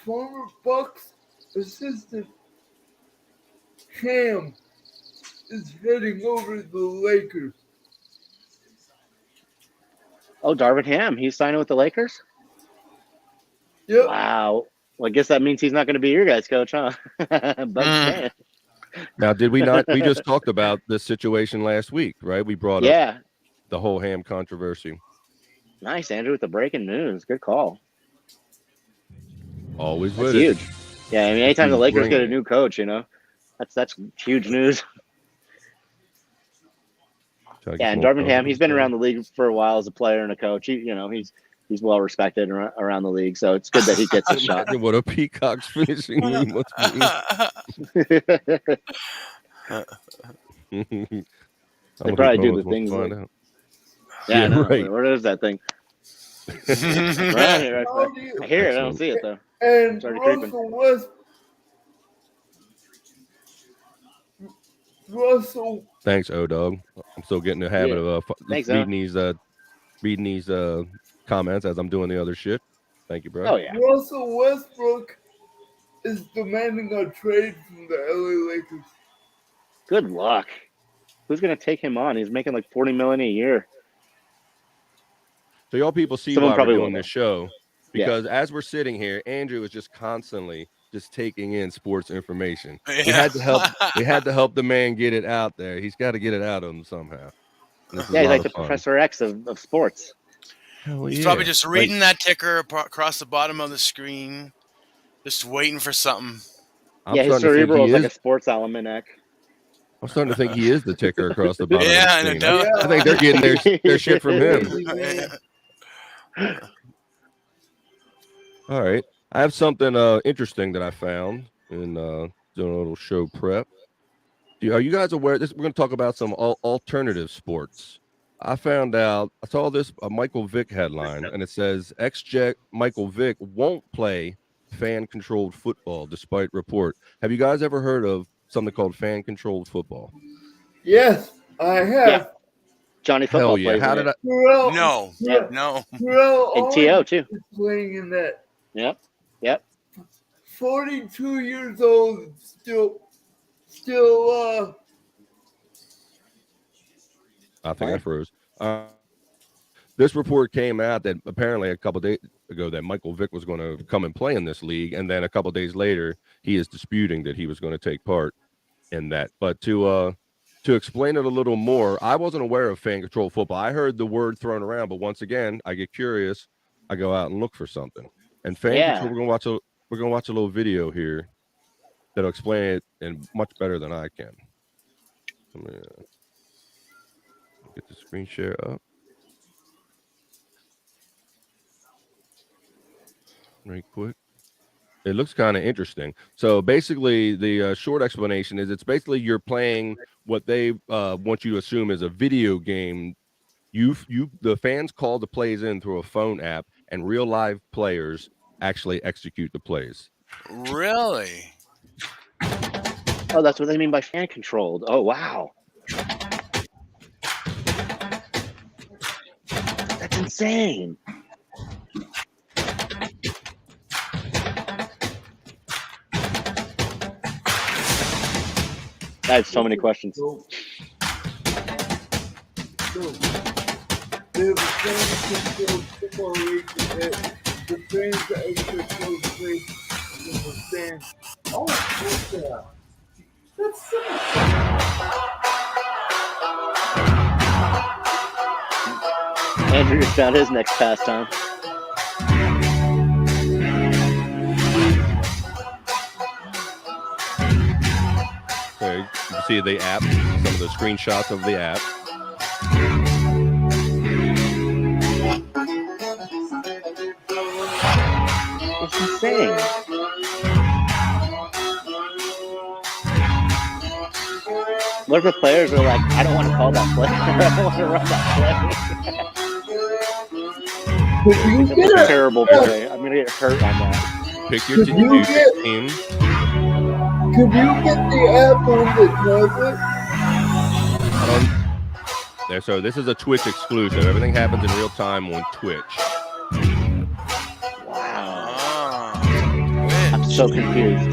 S2: former Bucks assistant Cam is heading over to the Lakers.
S4: Oh, Darvin Ham, he's signing with the Lakers?
S2: Yep.
S4: Wow. Well, I guess that means he's not going to be your guys' coach, huh? Bucks fan.
S1: Now, did we not? We just talked about this situation last week, right? We brought up
S4: Yeah.
S1: the whole Ham controversy.
S4: Nice, Andrew, with the breaking news. Good call.
S1: Always
S4: That's
S1: with it.
S4: huge. Yeah, I mean, anytime the
S1: He's
S4: Lakers get a
S1: bringing
S4: new coach, that's huge news.
S1: Try to get
S4: Yeah, and
S1: some
S4: Darvin
S1: more
S4: Ham, he's been
S1: coverage.
S4: around the league for a while as a player and a coach. He's well respected around the league, so it's good that he gets a shot.
S1: Imagine what a Peacock's finishing room must be.
S4: They probably do the things
S1: find
S4: like-
S1: out.
S4: Yeah, I know.
S1: right.
S4: Where is that thing? Right here, I hear it. I don't see it though.
S2: And
S4: It's already creeping.
S2: Russell
S1: Thanks, O-Dog. I'm still getting the habit of
S4: Thanks,
S1: reading these comments as I'm doing the other shit. Thank you, bro.
S4: Oh yeah.
S2: Russell Westbrook is demanding a trade from the LA Lakers.
S4: Good luck. Who's gonna take him on? He's making like $40 million a year.
S1: So y'all people see
S4: Someone
S1: why we're
S4: probably
S1: doing
S4: will,
S1: this show, because as we're sitting here, Andrew is just constantly just taking in sports information. We had to help the man get it out there. He's got to get it out of him somehow. This is
S4: Yeah,
S1: a
S4: he's
S1: lot
S4: like
S1: of
S4: the
S1: fun.
S4: Professor X of sports.
S1: Hell
S3: He's
S1: yeah.
S3: probably just
S1: Like,
S3: reading that ticker across the bottom of the screen, just waiting for something.
S1: I'm
S4: Yeah, his
S1: starting to think
S4: cerebral
S1: he
S4: is like
S1: is.
S4: a sports almanac.
S1: I'm starting to think he is the ticker across the bottom
S3: Yeah,
S1: of the
S3: and
S1: screen.
S3: it
S1: I think they're getting their shit from him. All right. I have something interesting that I found in doing a little show prep. Are you guys aware? We're going to talk about some alternative sports. I saw this Michael Vick headline, and it says ex-Jet Michael Vick won't play fan-controlled football despite report. Have you guys ever heard of something called fan-controlled football?
S2: Yes, I have.
S4: Yeah. Johnny Football
S1: Hell yeah!
S4: plays
S1: How
S4: in
S1: did
S4: it.
S1: I?
S2: Terrell,
S3: No,
S4: Yeah.
S3: no.
S2: Terrell
S4: And
S2: Owens
S4: T.O. too.
S2: is playing in that.
S4: Yep.
S2: 42 years old, still.
S1: I think I froze. This report came out that apparently a couple days ago that Michael Vick was going to come and play in this league, and then a couple days later he is disputing that he was going to take part in that. But to explain it a little more, I wasn't aware of fan control football. I heard the word thrown around, but once again, I get curious. I go out and look for something. And fan control, we're gonna watch a little video here that'll explain it in much better than I can. I'm gonna get the screen share up. Very quick. It looks kind of interesting. So basically, the short explanation is it's basically you're playing what they want you to assume is a video game. The fans call the plays in through a phone app, and real live players actually execute the plays.
S3: Really?
S4: Oh, that's what they mean by fan controlled. Oh, wow. That's insane. I have so many questions.
S2: They have a fan-controlled football league that the fans actually play in the stands. Oh, what's that? That's
S4: Andrew found his next pastime.
S1: Okay, you can see the app, some of the screenshots of the app.
S4: What's he saying? What if the players are like, I don't want to call that play. I don't want to run that play. That's a terrible play. I'm going to get hurt on that.
S1: Pick your team.
S2: Could you get the app on the tablet?
S1: There, so this is a Twitch exclusive. Everything happens in real time on Twitch.
S4: Wow. I'm so confused.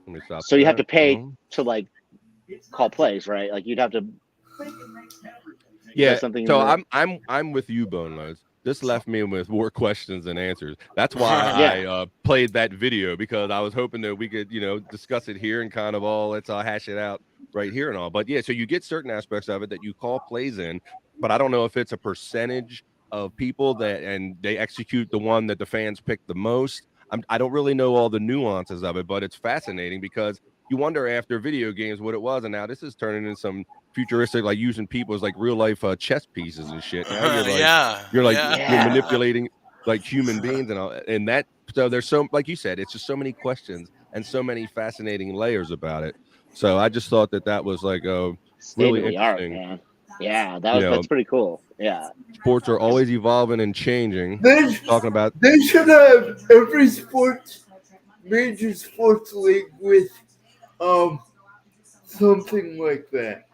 S1: Let me stop.
S4: So you have to pay to like call plays, right? Like you'd have to.
S1: Yeah.
S4: Something
S1: So I'm with you, Boneless. This left me with more questions than answers. That's why I played that video, because I was hoping that we could, discuss it here and kind of let's hash it out right here and all. But yeah, so you get certain aspects of it that you call plays in, but I don't know if it's a percentage of people and they execute the one that the fans pick the most. I don't really know all the nuances of it, but it's fascinating because you wonder after video games what it was, and now this is turning into some futuristic, like using people as like real life chess pieces and shit. Now you're you're manipulating like human beings and all, and that. So there's so, like you said, it's just so many questions and so many fascinating layers about it. So I just thought that was like really interesting.
S4: Man. Yeah, that's pretty cool. Yeah,
S1: sports are always evolving and changing.
S2: They should have every major sports league with something like that.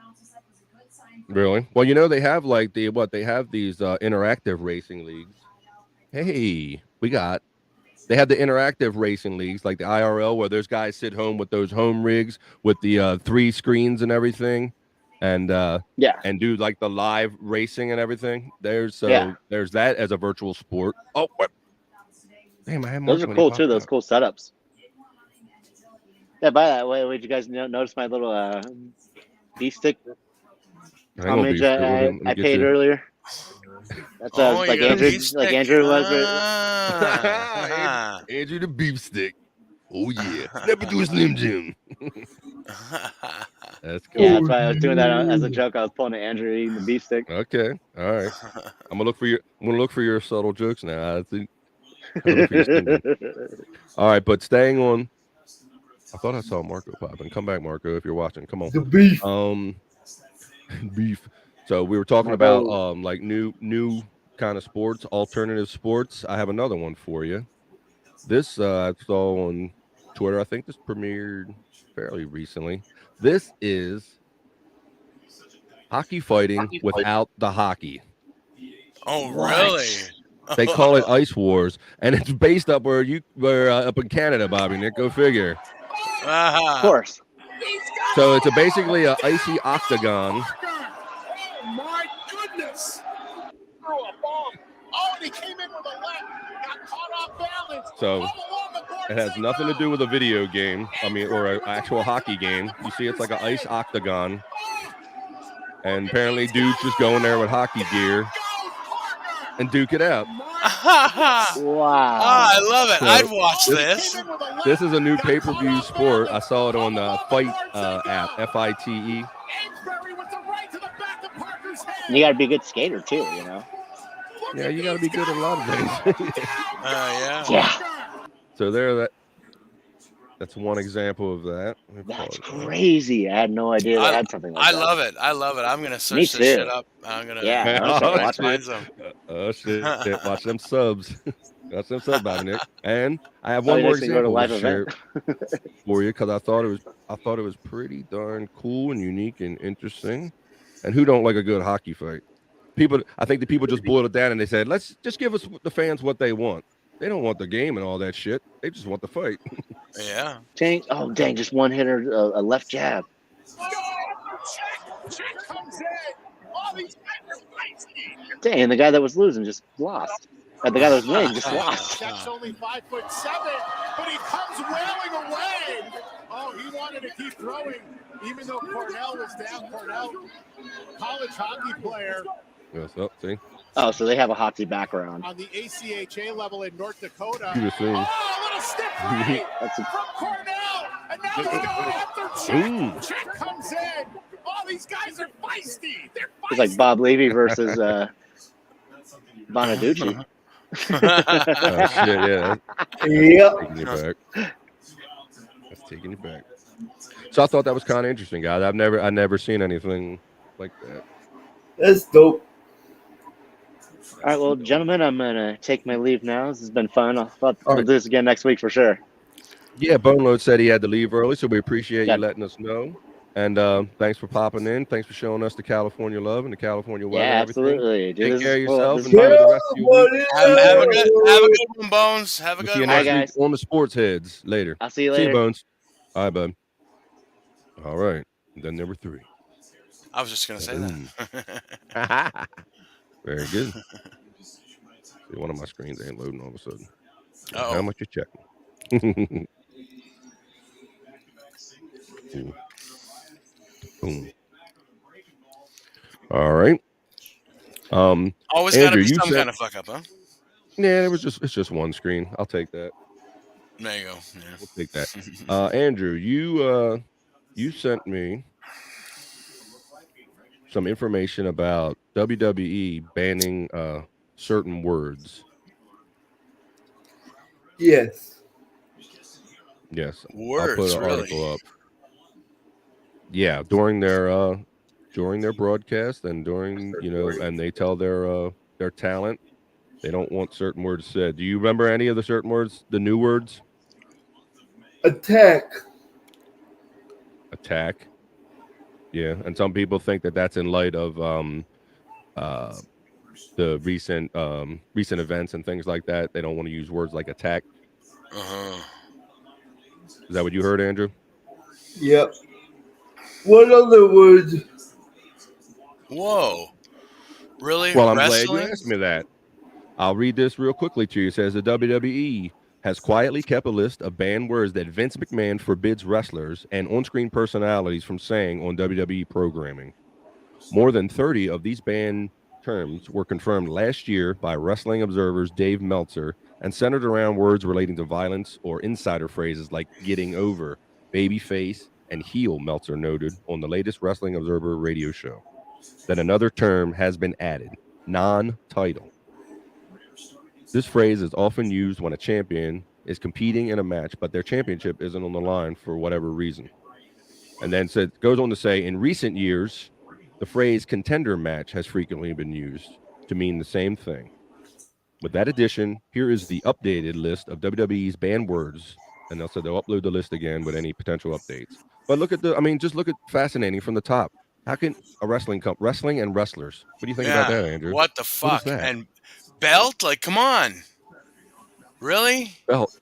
S1: Really? Well, they have like they have these interactive racing leagues. Hey, they have the interactive racing leagues like the IRL, where those guys sit home with those home rigs with the 3 screens and everything, and and do like the live racing and everything. There's that as a virtual sport. Oh, what? Damn, I have
S4: those are cool too. Those cool setups. Yeah, by that way, did you guys notice my little beef stick homage I paid earlier? That's like Andrew was.
S1: Andrew the beef stick. Oh yeah, let me do a Slim Jim. That's cool.
S4: Yeah, that's why I was doing that as a joke. I was pulling an Andrew eating the beef stick.
S1: Okay, all right. I'm gonna look for your subtle jokes now. I think. All right, but staying on. I thought I saw Marco popping. Come back, Marco, if you're watching. Come on.
S2: The beef.
S1: Beef. So we were talking about like new kind of sports, alternative sports. I have another one for you. This I saw on Twitter. I think this premiered fairly recently. This is hockey fighting without the hockey.
S3: Oh, really?
S1: They call it Ice Wars, and it's based up where up in Canada, Bobby Nick. Go figure.
S4: Of course.
S1: So it's basically an icy octagon.
S6: Oh my goodness! Threw a bomb. Oh, and he came in with a left. Got caught off balance.
S1: So it has nothing to do with a video game. Or an actual hockey game. You see, it's like an ice octagon, and apparently, dudes just going there with hockey gear and duke it out.
S4: Wow.
S3: I love it. I'd watch this.
S1: This is a new pay-per-view sport. I saw it on the Fight app, FITE.
S4: You got to be a good skater too,
S1: Yeah, you got to be good at a lot of things.
S4: Yeah.
S1: So that's one example of that.
S4: That's crazy. I had no idea they had something like that.
S3: I love it. I'm going to search this shit up. I'm going to find some.
S1: Oh, shit. Watch them subs. Watch them subs, Bobby Nick. And I have one more example to share for you, because I thought it was pretty darn cool and unique and interesting. And who don't like a good hockey fight? I think the people just boiled it down and they said, let's just give us the fans what they want. They don't want the game and all that shit. They just want the fight.
S3: Yeah.
S4: Dang, just one hitter, a left jab. Dang, and the guy that was losing just lost. And the guy that was winning just lost.
S6: Shaq's only 5'7", but he comes wailing away. Oh, he wanted to keep throwing, even though Cornell was down. Cornell, college hockey player.
S1: Yes, see?
S4: Oh, so they have a hockey background.
S6: On the ACHA level in North Dakota.
S1: You assume.
S6: Oh, a little stiff right from Cornell. And now he's going after Check. Check comes in. Oh, these guys are feisty. They're feisty.
S4: It's like Bob Levy versus Bonaducci.
S1: Oh, shit, yeah.
S2: Yep.
S1: Taking you back. That's taking you back. So I thought that was kind of interesting, guys. I've never seen anything like that.
S2: That's dope.
S4: All right, well, gentlemen, I'm going to take my leave now. This has been fun. I'll do
S1: right.
S4: this again next week for sure.
S1: Yeah, Boneload said he had to leave early, so we appreciate you letting us know. And thanks for popping in. Thanks for showing us the California love and the California weather.
S4: Yeah,
S1: and everything.
S4: absolutely.
S1: Take care of yourself.
S4: Well,
S1: Enjoy the rest of your week.
S3: Have a good one, Bones. Have a
S1: We'll
S3: good
S1: see you
S3: one.
S1: next week on the Sports Heads later.
S4: I'll see you
S1: See
S4: later.
S1: you, Bones. All right, bud. All right. And then number 3.
S3: I was just going to say that.
S1: Very good. See, one of my screens ain't loading all of a sudden.
S3: Uh-oh.
S1: How much you checking? Boom. All right.
S3: Always
S1: Andrew,
S3: got to be
S1: you
S3: some
S1: said-
S3: kind of fuck up, huh?
S1: Yeah, it's just one screen. I'll take that.
S3: There you go. Yeah.
S1: We'll take that. Andrew, you sent me some information about WWE banning certain words.
S2: Yes.
S1: Yes.
S3: Words,
S1: I'll put an
S3: really?
S1: article up. Yeah, during their broadcast and during, and they tell their talent they don't want certain words said. Do you remember any of the certain words, the new words?
S2: Attack.
S1: Yeah, and some people think that that's in light of the recent events and things like that. They don't want to use words like attack.
S3: Uh-huh.
S1: Is that what you heard, Andrew?
S2: Yep. What other words?
S3: Whoa. Really?
S1: Well, I'm
S3: Wrestling?
S1: glad you asked me that. I'll read this real quickly to you. It says the WWE has quietly kept a list of banned words that Vince McMahon forbids wrestlers and on-screen personalities from saying on WWE programming. More than 30 of these banned terms were confirmed last year by Wrestling Observer's Dave Meltzer and centered around words relating to violence or insider phrases like getting over, babyface, and heel, Meltzer noted on the latest Wrestling Observer radio show. Then another term has been added, non-title. This phrase is often used when a champion is competing in a match, but their championship isn't on the line for whatever reason. And then goes on to say, in recent years, the phrase contender match has frequently been used to mean the same thing. With that addition, here is the updated list of WWE's banned words. And they'll upload the list again with any potential updates. But look at just look at fascinating from the top. How can a wrestling and wrestlers? What do you think about that, Andrew?
S3: What the fuck?
S1: What is that?
S3: And belt? Like, come on. Really?
S1: Belt.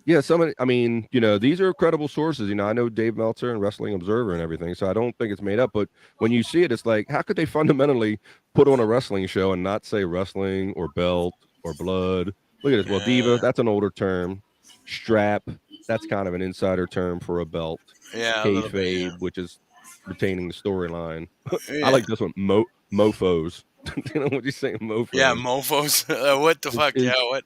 S1: Yeah, these are credible sources. I know Dave Meltzer and Wrestling Observer and everything, so I don't think it's made up. But when you see it, it's like, how could they fundamentally put on a wrestling show and not say wrestling or belt or blood? Look at this. Well, diva, that's an older term. Strap, that's kind of an insider term for a belt.
S3: Yeah.
S1: Kayfabe, which is retaining the storyline.
S3: Yeah.
S1: I like this one. Mofos. You know what you say, mofos?
S3: Yeah, mofos. What the fuck? What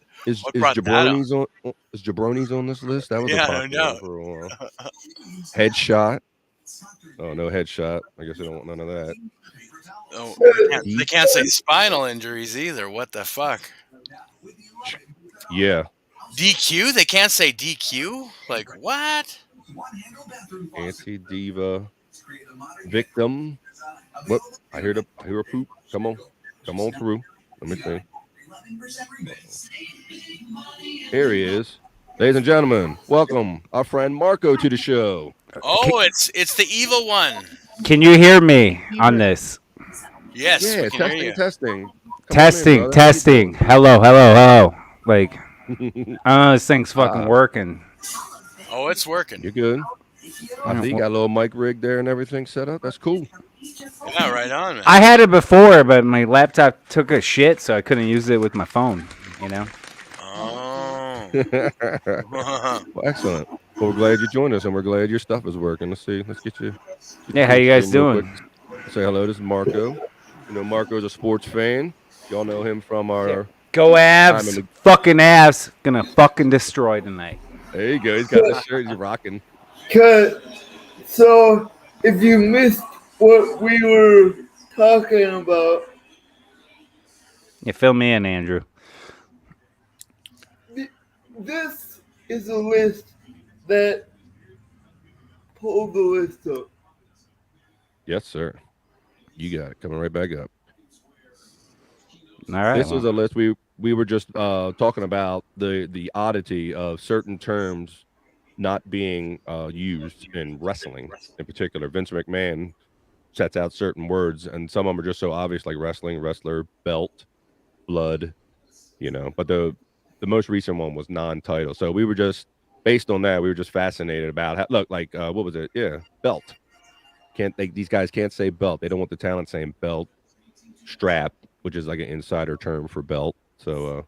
S3: brought
S1: jabronis on? Is jabronis on this list? That was a popular one for a while. Headshot. Oh, no headshot. I guess they don't want none of that.
S3: Oh, they can't say spinal injuries either. What the fuck?
S1: Yeah.
S3: DQ? They can't say DQ? Like, what?
S1: Anti-diva. Victim. What? I hear a poop. Come on through. Let me see. Here he is. Ladies and gentlemen, welcome our friend Marco to the show.
S3: Oh, it's the evil one.
S7: Can you hear me on this?
S3: Yes,
S1: Yeah,
S3: we can hear you.
S1: testing.
S7: Testing. Hello. Like, this thing's fucking working.
S3: Oh, it's working.
S1: You're good. I see you got a little mic rig there and everything set up. That's cool.
S3: Yeah, right on, man.
S7: I had it before, but my laptop took a shit, so I couldn't use it with my phone. You know.
S3: Oh.
S1: Well, excellent. Well, we're glad you joined us, and we're glad your stuff is working. Let's see. Let's get you.
S7: Yeah, how you guys
S1: real
S7: doing?
S1: quick. Say hello. This is Marco. You know, Marco's a sports fan. Y'all know him from our.
S7: Go
S1: time
S7: Avs!
S1: in the-
S7: Fucking Avs! Gonna fucking destroy tonight.
S1: There you go. He's got the shirt. He's rocking.
S2: Cut. So, if you missed what we were talking about,
S7: You fill me in, Andrew.
S2: this is a list that pulled the list up.
S1: Yes, sir. You got it. Coming right back up.
S7: All right.
S1: This was a list we were just talking about the oddity of certain terms not being used in wrestling in particular. Vince McMahon sets out certain words, and some of them are just so obvious, like wrestling, wrestler, belt, blood, you know. But the most recent one was non-title. So we were just based on that. We were just fascinated about how, look, like what was it? Yeah, belt. These guys can't say belt. They don't want the talent saying belt. Strap, which is like an insider term for belt. So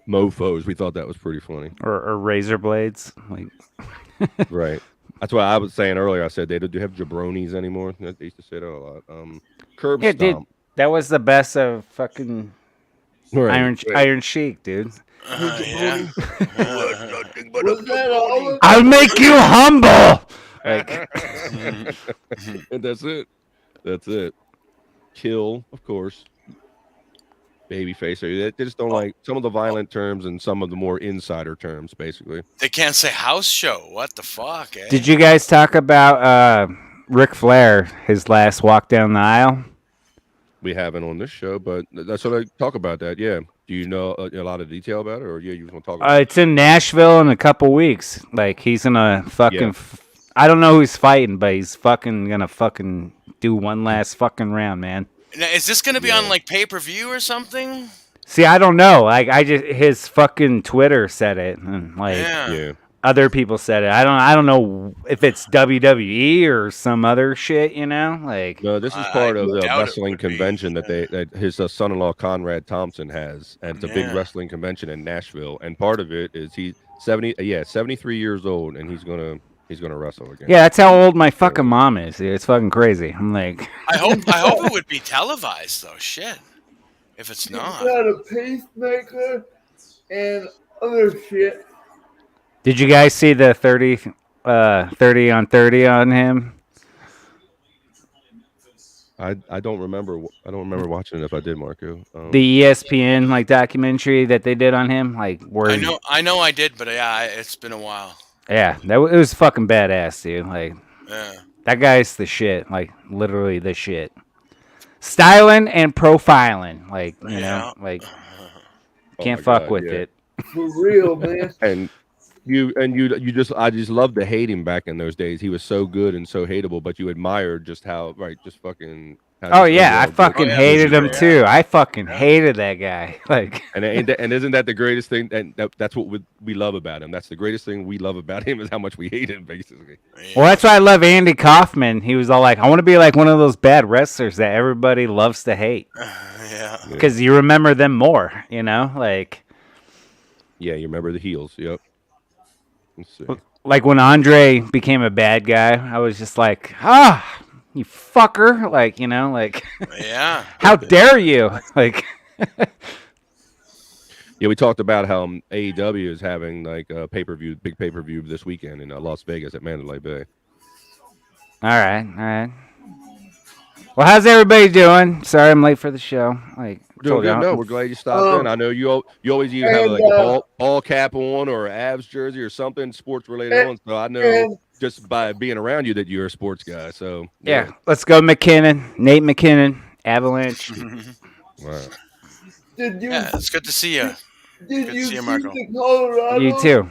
S1: mofos, we thought that was pretty funny.
S7: Or razor blades, like.
S1: Right. That's why I was saying earlier. I said they do have jabronis anymore. They used to say that a lot. Curb
S7: Yeah, dude,
S1: stomp.
S7: that was the best of fucking
S1: Right.
S7: Iron Sheik, dude.
S3: Yeah.
S2: Was that all of
S7: I'll make you humble. Like,
S1: And that's it. That's it. Kill, of course. Babyface. They just don't like some of the violent terms and some of the more insider terms, basically.
S3: They can't say house show. What the fuck, eh?
S7: did you guys talk about Ric Flair, his last walk down the aisle?
S1: We haven't on this show, but that's what I talk about that. Yeah. Do you know a lot of detail about it, or yeah, you just want to talk about it?
S7: It's in Nashville in a couple weeks. Like, he's gonna fucking.
S1: Yeah.
S7: I don't know who's fighting, but he's fucking gonna fucking do one last fucking round, man.
S3: Now, is this going to be on like pay-per-view or something?
S7: See, I don't know. Like, his fucking Twitter said it, and like
S1: Yeah.
S7: other people said it. I don't know if it's WWE or some other shit. You know, like.
S1: No, this is part of the
S3: doubt it
S1: wrestling
S3: would be.
S1: convention that his son-in-law Conrad Thompson has, and it's a big
S3: Yeah.
S1: wrestling convention in Nashville. And part of it is he's 73 years old, and he's gonna wrestle again.
S7: Yeah, that's how old my fucking mom is. Dude. It's fucking crazy. I'm like,
S3: I hope it would be televised though. Shit. If it's
S2: He's
S3: not.
S2: got a pacemaker and other shit.
S7: did you guys see the 30 on 30 on him?
S1: I don't remember. I don't remember watching it. If I did, Marco.
S7: The ESPN like documentary that they did on him, like where
S3: I know I did, but yeah, it's been a while.
S7: yeah, it was fucking badass, dude. Like
S3: Yeah.
S7: that guy's the shit, like literally the shit. Styling and profiling, like you know, like can't
S1: my
S7: fuck
S1: God,
S7: with
S1: yeah.
S7: it.
S2: For real, man.
S1: And you just I just loved to hate him back in those days. He was so good and so hateable, but you admired just how just fucking.
S7: Oh yeah, I fucking
S3: yeah,
S7: hated him
S3: yeah.
S7: too. I fucking hated that guy. Like,
S1: And isn't that the greatest thing? And that's what we love about him. That's the greatest thing we love about him is how much we hate him, basically.
S7: well, that's why I love Andy Kaufman. He was all like, I want to be like one of those bad wrestlers that everybody loves to hate
S3: Yeah.
S7: because you remember them more, you know, like.
S1: Yeah, you remember the heels? Yep. Let's see.
S7: Like when Andre became a bad guy, I was just like, you fucker. Like, you know, like,
S3: Yeah.
S7: how dare you? Like,
S1: Yeah, we talked about how AEW is having like a big pay per view this weekend in Las Vegas at Mandalay Bay.
S7: all right. Well, how's everybody doing? Sorry I'm late for the show. Like,
S1: Doing
S7: told you,
S1: good. No, we're glad you stopped in. I know you always either have like a ball cap on or an Avs jersey or something sports related on. So I know just by being around you that you're a sports guy. So
S7: yeah, let's go McKinnon, Nate McKinnon, Avalanche.
S1: Wow.
S2: Did you
S3: Yeah, it's good to see you.
S2: did
S3: good
S2: you
S3: to see
S2: see
S3: you, Marco.
S2: the Colorado
S7: You too.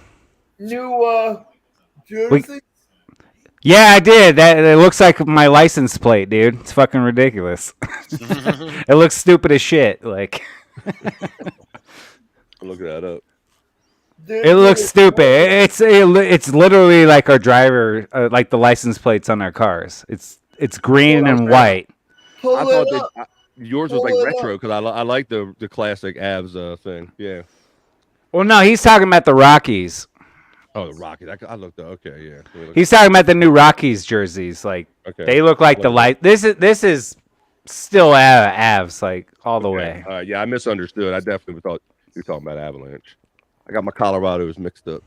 S2: new jersey?
S7: Yeah, I did. That it looks like my license plate, dude. It's fucking ridiculous. It looks stupid as shit. Like,
S1: Look that up.
S7: It looks stupid. It's literally like our driver, like the license plates on our cars. It's green and white.
S1: I
S2: Pull
S1: thought
S2: it
S1: that
S2: up.
S1: yours was
S2: Pull
S1: like
S2: it
S1: retro
S2: up.
S1: because I like the classic Avs thing. Yeah.
S7: Well, no, he's talking about the Rockies.
S1: Oh, the Rockies. I looked up. Okay, yeah. Let me look
S7: He's talking about the new Rockies jerseys. Like
S1: Okay.
S7: they look like the light. This is still Avs, like all the way.
S1: Yeah, I misunderstood. I definitely thought you were talking about Avalanche. I got my Colorados mixed up.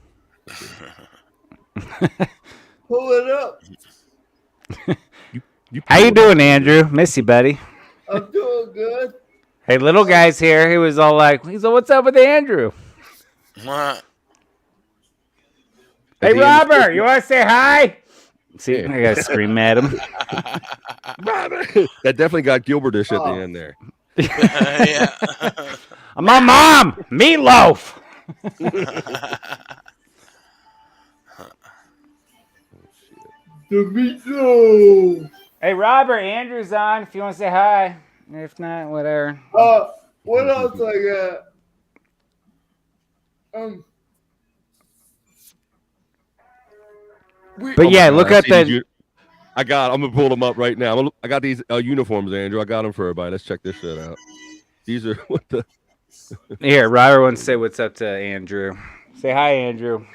S2: Pull it up.
S7: How you doing, Andrew? Miss you, buddy.
S2: I'm doing good.
S7: Hey, little guy's here. He was all like, he's like, what's up with Andrew?
S3: What?
S7: Hey,
S1: At the end of
S7: Robert, you want to say hi? See,
S1: Yeah.
S7: I got to scream at him.
S1: That definitely got Gilbertish at the end there.
S3: Yeah.
S7: My mom, Meatloaf.
S2: The meatloaf.
S7: Hey, Robert, Andrew's on if you want to say hi. If not, whatever.
S2: What else I got?
S7: But yeah, look
S1: I
S7: at
S1: see these
S7: the.
S1: I'm gonna pull them up right now. I got these uniforms, Andrew. I got them for everybody. Let's check this shit out. These are what the.
S7: Here, Robert wants to say what's up to Andrew. Say hi, Andrew.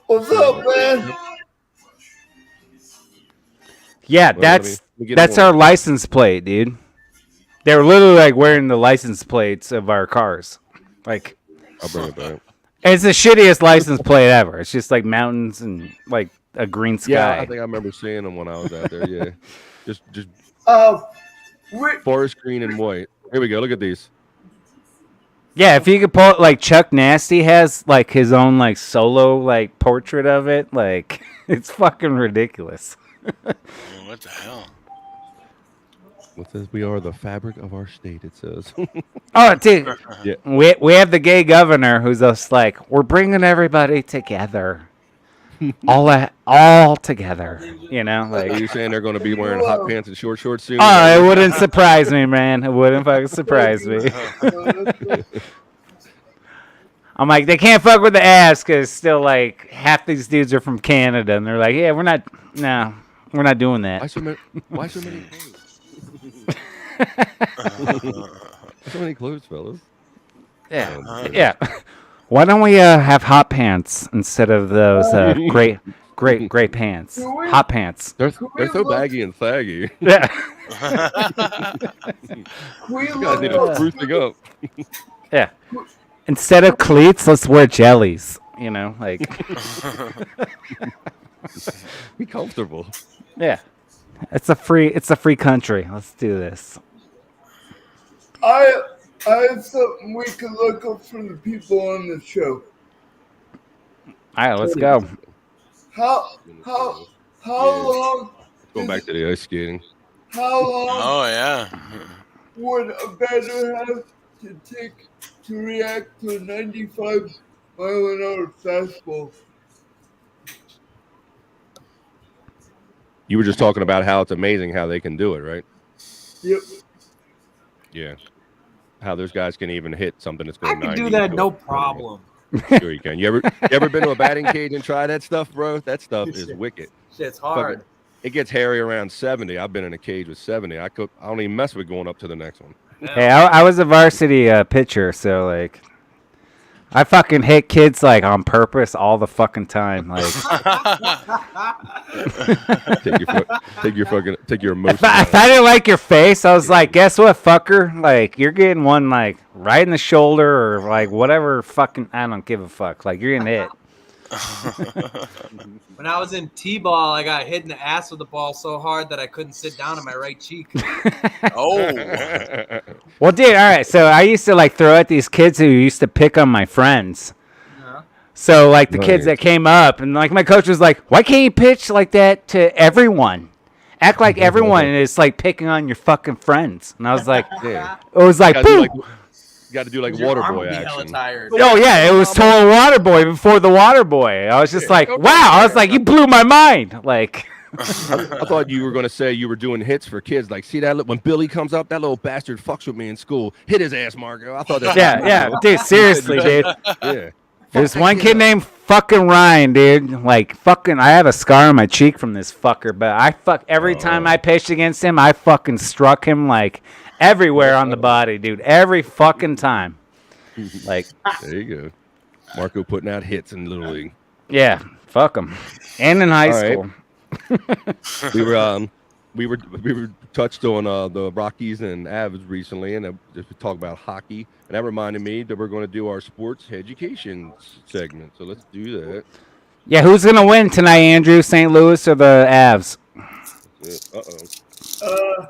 S2: What's up, man?
S7: Yeah,
S1: Well,
S7: that's
S1: let me get
S7: that's
S1: one.
S7: our license plate, dude. They were literally like wearing the license plates of our cars. Like,
S1: I'll bring it back.
S7: it's the shittiest license plate ever. It's just like mountains and like a green sky.
S1: Yeah, I think I remember seeing them when I was out there. Yeah, just
S2: We,
S1: forest green and white. Here we go. Look at these.
S7: Yeah, if you could pull it, like Chuck Nasty has like his own like solo like portrait of it, like it's fucking ridiculous.
S3: What the hell?
S1: What says we are the fabric of our state? It says.
S7: Oh, dude,
S1: Yeah.
S7: we have the gay governor who's just like we're bringing everybody together, all together. You know,
S1: Are
S7: like
S1: you saying they're going to be wearing hot pants and short shorts soon?
S7: oh, it wouldn't surprise me, man. It wouldn't fucking surprise me. I'm like, they can't fuck with the ass because still like half these dudes are from Canada, and they're like, yeah, we're not doing that.
S1: Why so many? Why so many clothes? So many clothes, fellas.
S7: Yeah, yeah. Why don't we have hot pants instead of those great pants? Hot pants.
S1: They're so baggy and saggy.
S7: Yeah.
S2: we
S1: You guys need to
S2: love
S1: sprucing up.
S7: Yeah. Instead of cleats, let's wear jellies. You know, like
S1: Be comfortable.
S7: yeah. It's a free country. Let's do this.
S2: I have something we can look up for the people on the show.
S7: All right, let's go.
S2: How long
S1: Going back to the ice skating.
S2: how long
S3: Oh yeah.
S2: would a batter have to take to react to a 95-mile-an-hour fastball?
S1: You were just talking about how it's amazing how they can do it, right?
S2: Yep.
S1: Yeah. How those guys can even hit something that's
S5: I
S1: going
S5: can
S1: 90
S5: do that
S1: to
S5: no
S1: 120.
S5: problem.
S1: Sure you can. You ever been to a batting cage and try that stuff, bro? That stuff is wicked.
S5: Shit's hard.
S1: It gets hairy around 70. I've been in a cage with 70. I don't even mess with going up to the next one.
S7: Hey, I was a varsity pitcher, so like, I fucking hit kids like on purpose all the fucking time. Like,
S1: take your emotions.
S7: if I didn't like your face, I was like, guess what, fucker? Like, you're getting one like right in the shoulder or like whatever. Fucking, I don't give a fuck. Like, you're getting hit.
S5: When I was in T-ball, I got hit in the ass with the ball so hard that I couldn't sit down on my right cheek.
S3: Oh.
S7: Well, dude, all right. So I used to like throw at these kids who used to pick on my friends.
S5: Yeah.
S7: So like the kids
S1: Nice.
S7: that came up, and like my coach was like, "Why can't you pitch like that to everyone? Act like everyone is like picking on your fucking friends." And I was like,
S1: Yeah.
S7: it was like, boom.
S1: Got to do like
S5: Your
S1: water
S5: arm
S1: boy
S5: would be hella
S1: action.
S5: tired.
S7: Oh yeah, it was total water boy before the water boy. I was just like, wow. I was like, you blew my mind. Like,
S1: I thought you were going to say you were doing hits for kids. Like, see that when Billy comes up, that little bastard fucks with me in school. Hit his ass, Marco. I thought that.
S7: yeah, dude. Seriously, dude.
S1: Yeah.
S7: There's
S2: Fuck
S7: one
S2: that
S7: kid
S2: up.
S7: named fucking Ryan, dude. Like fucking, I have a scar on my cheek from this fucker. But every time I pitched against him, I fucking struck him like everywhere on the body, dude. Every fucking time. Like,
S1: There you go. Marco putting out hits in Little League.
S7: yeah, fuck him. And in high
S1: All right.
S7: school.
S1: We were touched on the Rockies and Avs recently, and just talk about hockey, and that reminded me that we're going to do our sports education segment. So let's do that.
S7: Yeah, who's gonna win tonight, Andrew? St. Louis or the Avs?
S2: Uh,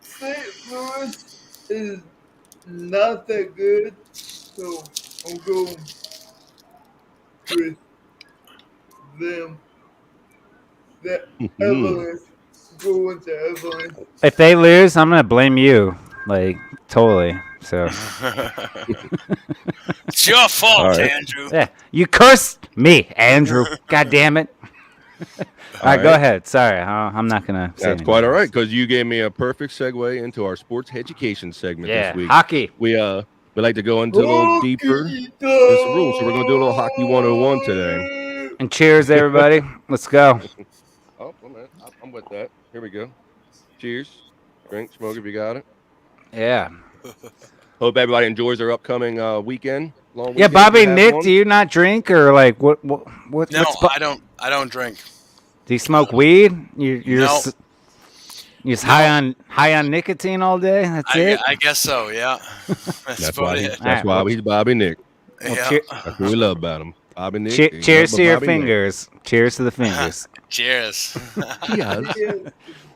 S2: St. Louis is not that good, so I'm going with them. That Avalanche. Go with the Avalanche.
S7: If they lose, I'm gonna blame you. Like, totally. So
S3: It's your fault,
S1: All right.
S3: Andrew.
S7: yeah, you cursed me, Andrew. God damn it. All right, go
S1: right.
S7: ahead. Sorry, I'm not gonna say
S1: That's
S7: anything
S1: quite all
S7: else.
S1: right, because you gave me a perfect segue into our sports education segment
S7: Yeah,
S1: this week.
S7: hockey.
S1: We like to go into a little deeper into the rules, so we're gonna do a little hockey 101 today.
S7: And cheers, everybody. Let's go.
S1: Oh, wait a minute. I'm with that. Here we go. Cheers. Drink, smoke if you got it.
S7: Yeah.
S1: Hope everybody enjoys their upcoming weekend. Long
S7: Yeah,
S1: weekend
S7: Bobby,
S1: we have
S7: Nick,
S1: on.
S7: do you not drink or like what?
S3: No,
S7: what's
S3: I don't drink.
S7: do you smoke weed? You're
S3: No.
S7: you're just high on nicotine all day. That's it.
S3: I guess so. Yeah.
S1: That's
S3: about
S1: why,
S3: it.
S1: that's
S7: All
S1: why
S7: right,
S1: he's Bobby Nick.
S3: Yeah.
S1: That's what we love about him. Bobby Nick. ain't
S7: Cheers
S1: nothing
S7: to
S1: but
S7: your
S1: Bobby Nick.
S7: fingers. Cheers to the fingers.
S3: Cheers.
S1: Cheers.
S2: Yeah,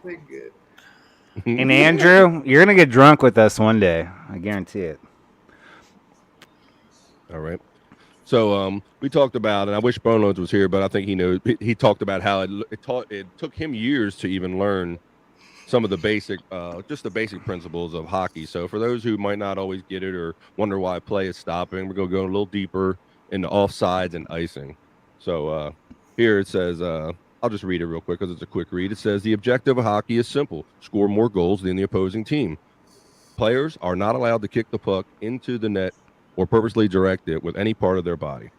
S2: pretty good.
S7: And Andrew, you're gonna get drunk with us one day. I guarantee it.
S1: All right. So we talked about, and I wish Boneloads was here, but I think he knows. He talked about how it took him years to even learn some of the basic, just the basic principles of hockey. So for those who might not always get it or wonder why play is stopping, we're gonna go a little deeper into offsides and icing. So here it says, I'll just read it real quick because it's a quick read. It says the objective of hockey is simple: score more goals than the opposing team. Players are not allowed to kick the puck into the net or purposely direct it with any part of their body.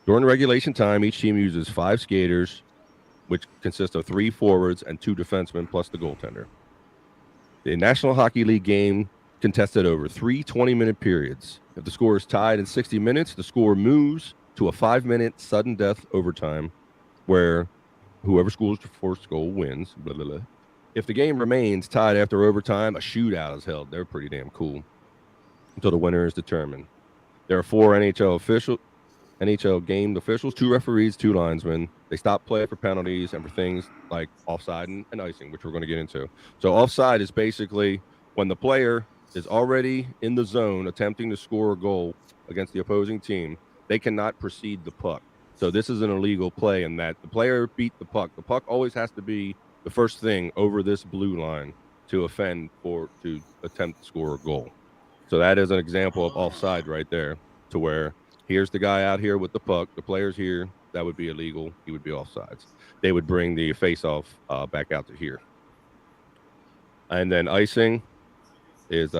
S1: During regulation time, each team uses 5 skaters, which consists of 3 forwards and 2 defensemen plus the goaltender. The National Hockey League game contested over 3 20-minute periods. If the score is tied in 60 minutes, the score moves to a 5-minute sudden death overtime where whoever scores the first goal wins. Blah, blah, blah. If the game remains tied after overtime, a shootout is held. They're pretty damn cool until the winner is determined. There are 4 NHL game officials, 2 referees, 2 linesmen. They stop play for penalties and for things like offside and icing, which we're going to get into. So offside is basically when the player is already in the zone attempting to score a goal against the opposing team, they cannot precede the puck. So this is an illegal play in that the player beat the puck. The puck always has to be the first thing over this blue line to offend or to attempt to score a goal. So that is an example of offside right there, to where here's the guy out here with the puck, the player's here, that would be illegal, he would be offsides. They would bring the face-off back out to here. And then icing is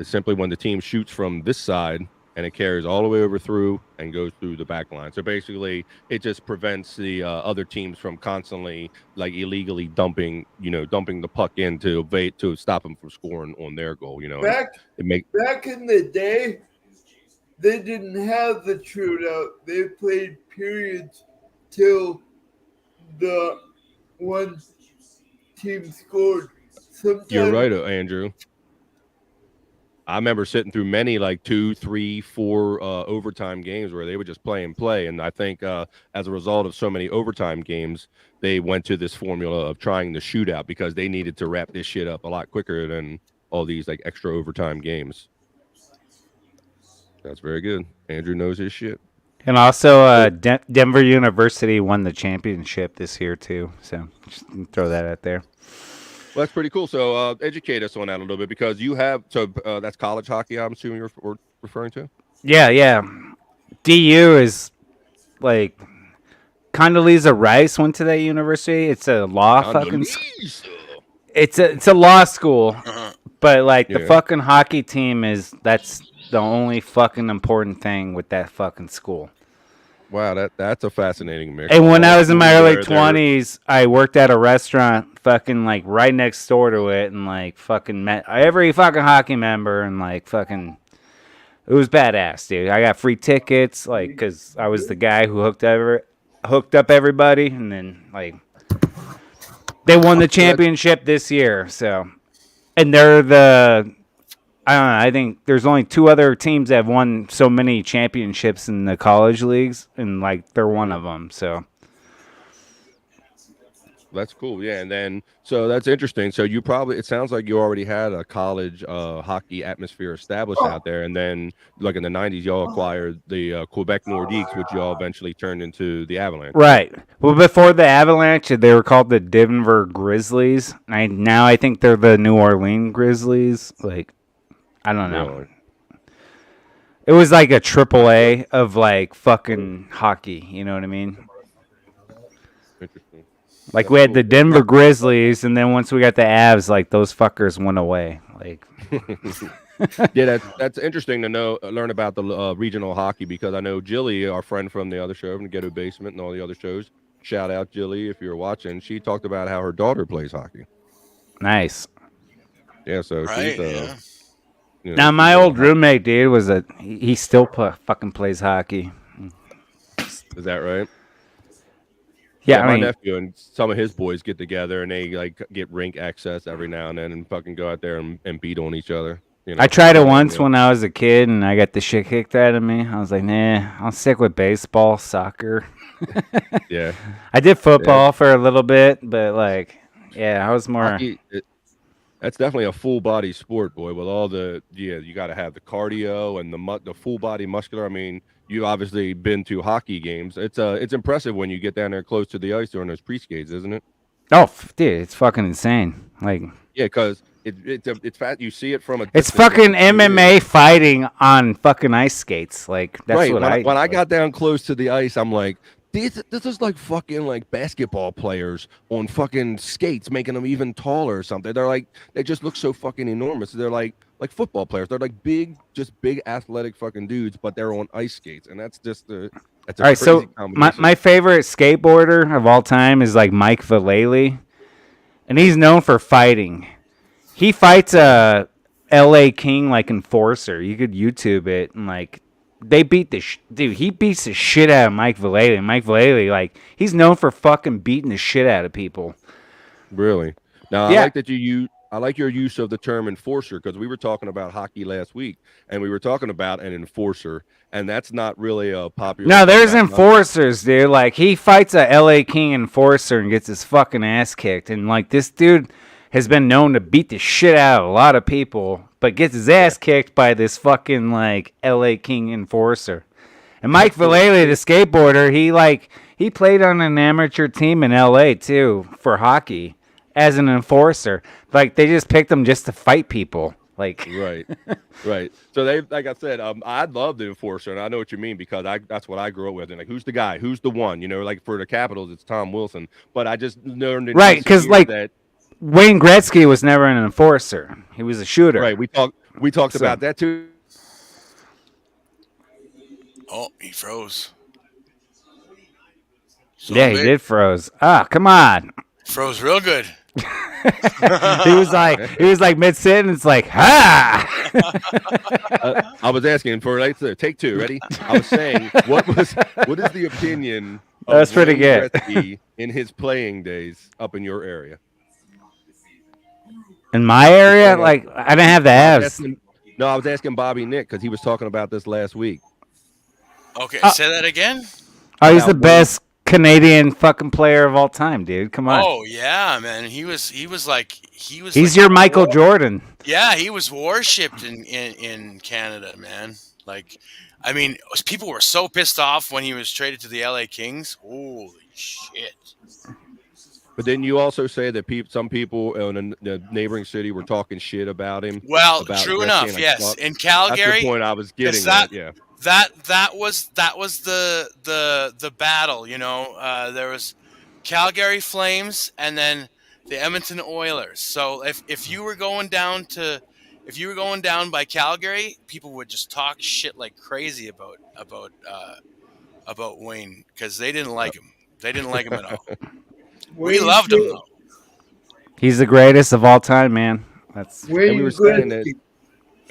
S1: simply when the team shoots from this side and it carries all the way over through and goes through the back line. So basically, it just prevents the other teams from constantly, like, illegally dumping the puck in to stop them from scoring on their goal.
S2: Back in the day, they didn't have the shootout. They played periods till the one team scored. Sometimes,
S1: You're right, Andrew. I remember sitting through many, like 2, 3, 4 overtime games where they would just play and play. And I think as a result of so many overtime games, they went to this formula of trying the shootout because they needed to wrap this shit up a lot quicker than all these like extra overtime games. That's very good. Andrew knows his shit.
S7: And also, Denver University won the championship this year too. So just throw that out there.
S1: Well, that's pretty cool. So educate us on that a little bit, because you have that's college hockey, I'm assuming you're referring to.
S7: Yeah. DU is like Condoleezza Rice went to that university. It's a law fucking. It's a law school, But like the
S1: Yeah.
S7: fucking hockey team that's the only fucking important thing with that fucking school.
S1: Wow, that's a fascinating mix.
S7: And when
S1: All
S7: I was in my
S1: schools
S7: early
S1: they're
S7: 20s, I worked at a restaurant fucking like right next door to it and like fucking met every fucking hockey member and like fucking it was badass, dude. I got free tickets like cuz I was the guy who hooked up everybody and then like they won the
S1: so that's
S7: championship this year. So and they're the I don't know. I think there's only two other teams that have won so many championships in the college leagues, and like they're one of them. So
S1: That's cool. Yeah. And then, so that's interesting. So it sounds like you already had a college hockey atmosphere established out there. And then, like in the 90s, y'all acquired the Quebec Nordiques, which y'all eventually turned into the Avalanche.
S7: right. Well, before the Avalanche, they were called the Denver Grizzlies. Now I think they're the New Orleans Grizzlies. Like I don't know.
S1: Really?
S7: It was like a triple A of like fucking hockey. You know what I mean?
S1: Interesting.
S7: Like
S1: That's
S7: we had
S1: cool.
S7: the Denver Grizzlies, and then once we got the Avs, like those fuckers went away. Like
S1: Yeah, that's interesting to learn about the regional hockey because I know Jilly, our friend from the other show, from the Ghetto Basement and all the other shows. Shout out Jilly if you're watching. She talked about how her daughter plays hockey.
S7: nice.
S1: Yeah, so
S3: Right.
S1: she's
S3: Yeah.
S7: Now my
S1: she's
S7: old roommate, dude, he still fucking plays hockey.
S1: Is that right?
S7: Yeah,
S1: my
S7: I mean,
S1: nephew and some of his boys get together and they like get rink access every now and then and fucking go out there and beat on each other.
S7: I tried it
S1: Kinda,
S7: once when I was a kid, and I got the shit kicked out of me. I was like, nah, I'll stick with baseball, soccer.
S1: Yeah.
S7: I did football for a little bit, but like, yeah, I was more.
S1: Hockey, that's definitely a full body sport, boy. With all you got to have the cardio and the full body muscular. I mean, you obviously been to hockey games. It's impressive when you get down there close to the ice during those pre skates, isn't it?
S7: Oh, dude, it's fucking insane. Like,
S1: Yeah, because it's fat. You see it from a
S7: it's
S1: distance,
S7: fucking
S1: like,
S7: MMA fighting on fucking ice skates. Like, that's
S1: right.
S7: what
S1: When I got down close to the ice, I'm like, this is like fucking like basketball players on fucking skates, making them even taller or something. They just look so fucking enormous. They're like football players. They're like big athletic fucking dudes, but they're on ice skates, and that's just that's a
S7: All right,
S1: crazy
S7: so
S1: combination.
S7: my favorite skateboarder of all time is like Mike Vallely, and he's known for fighting. He fights a L.A. King like enforcer. You could YouTube it and like they beat dude. He beats the shit out of Mike Vallely. Mike Vallely, like he's known for fucking beating the shit out of people.
S1: Really? Now,
S7: Yeah.
S1: I like that I like your use of the term enforcer because we were talking about hockey last week and we were talking about an enforcer, and that's not really a popular.
S7: No, there's
S1: term.
S7: enforcers, dude. Like he fights a L.A. King enforcer and gets his fucking ass kicked, and like this dude has been known to beat the shit out of a lot of people, but gets his ass kicked by this fucking like L.A. King enforcer. And Mike Vallely, the skateboarder, he played on an amateur team in L.A. too for hockey as an enforcer. Like they just picked him just to fight people. Like
S1: Right. So they, like I said, I love the enforcer, and I know what you mean because that's what I grew up with. And like, who's the guy? Who's the one? Like for the Capitals, it's Tom Wilson. But I just learned in
S7: right,
S1: recent
S7: because
S1: years
S7: like
S1: that
S7: Wayne Gretzky was never an enforcer; he was a shooter.
S1: right. We talked
S7: So-
S1: about that too.
S3: Oh, he froze.
S7: Yeah, he did froze. Ah, come on.
S3: Froze real good.
S7: He was like mid sentence, like ha.
S1: I was asking for take two. Ready? I was saying, what is the opinion of
S7: That's pretty
S1: Wayne
S7: good.
S1: Gretzky in his playing days up in your area?
S7: In my area, like I didn't have the abs.
S1: No, I was asking Bobby Nick because he was talking about this last week.
S3: Okay, say that again.
S7: Oh, he's
S1: About
S7: the
S1: Wayne-
S7: best Canadian fucking player of all time, dude. Come on.
S3: Oh yeah, man. He was
S7: He's
S3: like
S7: your Michael Jordan.
S3: Yeah, he was worshipped in Canada, man. Like, I mean, people were so pissed off when he was traded to the LA Kings. Holy shit.
S1: But then you also say that some people in the neighboring city were talking shit about him.
S3: Well,
S1: about
S3: true
S1: Gretzky,
S3: enough,
S1: like,
S3: yes.
S1: fuck.
S3: In
S1: That's
S3: Calgary,
S1: the point I was getting
S3: that-
S1: at. Yeah.
S3: that was the battle. There was Calgary Flames, and then the Edmonton Oilers. So if you were going down by Calgary, people would just talk shit like crazy about Wayne because they didn't like him. They didn't like him at all. We loved him though.
S7: He's the greatest of all time, man. That's
S1: And we were saying that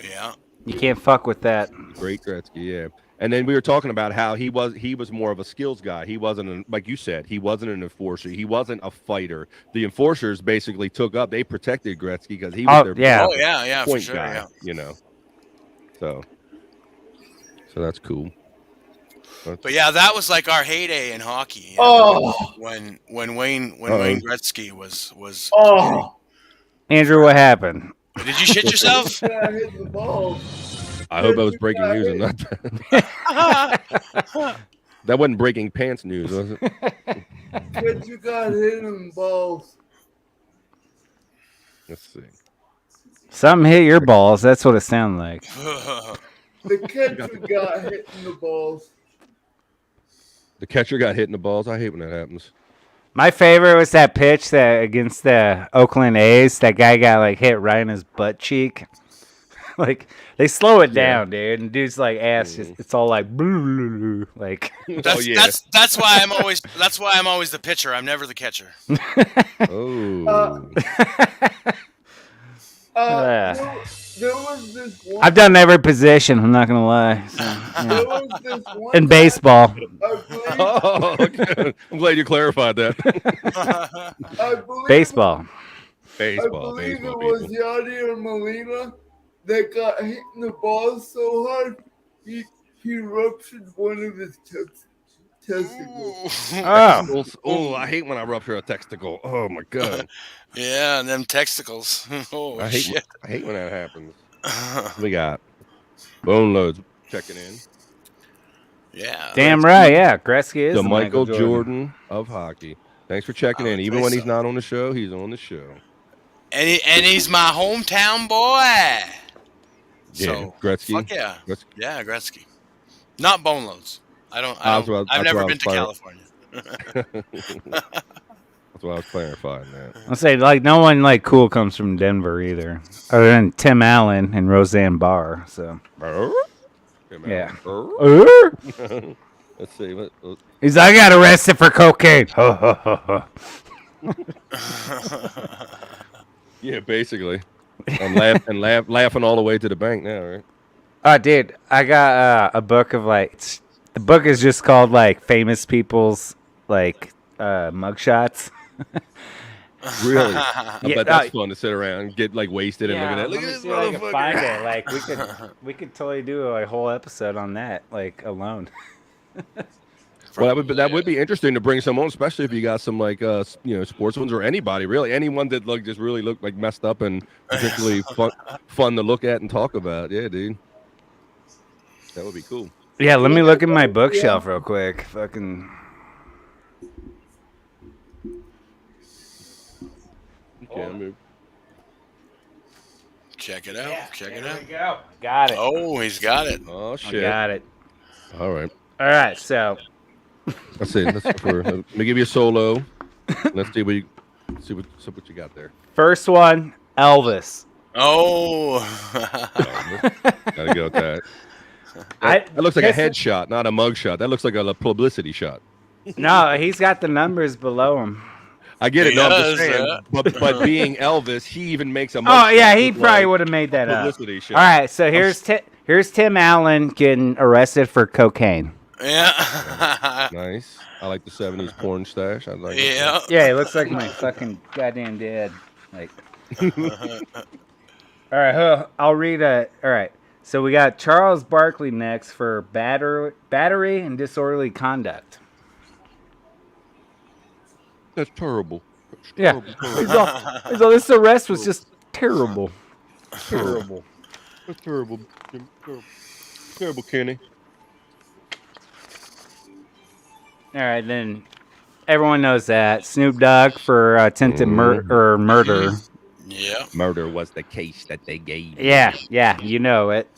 S3: Yeah.
S7: you can't fuck with that.
S1: great Gretzky, yeah. And then we were talking about how he was more of a skills guy. He wasn't like you said, he wasn't an enforcer. He wasn't a fighter. The enforcers basically they protected Gretzky because he was their
S7: yeah.
S3: Oh yeah, for
S1: point
S3: sure.
S1: guy,
S3: Yeah.
S1: you know. So that's cool.
S3: But yeah, that was like our heyday in hockey. You know,
S2: Oh,
S3: when Wayne Gretzky was.
S2: oh.
S7: Andrew, what happened?
S3: Did you shit yourself?
S2: I hit the ball.
S1: I hope that was breaking news and not that. That wasn't breaking pants news, was it?
S2: But you got hit in the balls.
S1: Let's see.
S7: Something hit your balls. That's what it sounded like.
S2: The catcher got hit in the balls.
S1: The catcher got hit in the balls. I hate when that happens.
S7: My favorite was that pitch that against the Oakland A's. That guy got like hit right in his butt cheek. Like they slow it down, dude. And dude's like ass just it's all like like
S3: That's why I'm always the pitcher. I'm never the catcher.
S1: Oh.
S2: There was this one.
S7: I've done every position, I'm not gonna lie. So, yeah.
S2: There was this one.
S7: In baseball.
S1: Oh, okay. I'm glad you clarified that.
S2: I believe
S7: Baseball.
S2: I believe it was Yadier Molina that got hit in the balls so hard he ruptured one of his testicles.
S7: Oh.
S1: I hate when I rupture a testicle. Oh my god.
S3: Yeah, and them testicles. Oh
S1: I hate
S3: shit.
S1: I hate when that happens. We got Bone Loads checking in.
S3: Yeah.
S7: Damn right, yeah. Gretzky is
S1: The
S7: the
S1: Michael Jordan of hockey. Thanks for checking in. Even when he's not on the show, he's on the show.
S3: And he's my hometown boy.
S1: Yeah,
S3: So,
S1: Gretzky.
S3: Fuck yeah.
S1: Gretzky.
S3: Yeah, Gretzky. Not Bone Loads. I've
S1: that's
S3: never
S1: what I
S3: been
S1: was
S3: to California.
S1: That's why I was clarifying that.
S7: I'll say like no one like cool comes from Denver either. Other than Tim Allen and Roseanne Barr. So yeah.
S1: Let's see.
S7: He's like, I got arrested for cocaine.
S1: Yeah, basically. I'm laughing all the way to the bank now, right?
S7: Oh, dude, I got a book of like the book is just called like famous people's like mugshots.
S1: Really? I
S7: Yeah,
S1: bet that's fun to sit around and get like wasted and looking at. Look at this
S7: I can find
S1: motherfucker.
S7: it. Like we could totally do a whole episode on that, like alone.
S1: Well, that would be interesting to bring someone, especially if you got some like sports ones or anybody really, anyone that just really looked like messed up and particularly fun to look at and talk about. Yeah, dude, that would be cool.
S7: Yeah, let me look at my bookshelf real quick. Fucking.
S1: Okay,
S3: Check it out. Check it out.
S7: Go. Got it.
S3: Oh, he's got it.
S1: Oh
S7: I
S1: shit!
S7: got it.
S1: All right.
S7: All right, so
S1: Let's see. Let me give you a solo. Let's see what you got there.
S7: first one, Elvis.
S3: Oh.
S1: Gotta go with that.
S7: That
S1: That looks like a headshot, not a mug shot. That looks like a publicity shot.
S7: No, he's got the numbers below him.
S1: I get it.
S3: He
S1: No, I'm
S3: does,
S1: just saying.
S3: yeah.
S1: But being Elvis, he even makes a mug
S7: Oh yeah,
S1: shot
S7: he
S1: look
S7: probably
S1: like
S7: would have made that up.
S1: publicity shot.
S7: All right, so here's Tim Allen getting arrested for cocaine.
S3: Yeah.
S1: Nice. I like the 70s porn stash. I like
S3: Yeah.
S7: Yeah, he looks like my fucking goddamn dad. Like, all right, I'll read it. All right, so we got Charles Barkley next for battery and disorderly conduct.
S1: That's terrible. That's
S7: Yeah,
S1: terrible.
S7: he's all, this arrest was just terrible. Terrible.
S1: That's terrible. Jim. Terrible. Terrible, Kenny.
S7: All right, then everyone knows that Snoop Dogg for attempted murder.
S3: Yeah.
S1: Murder was the case that they gave.
S7: Yeah, you know it.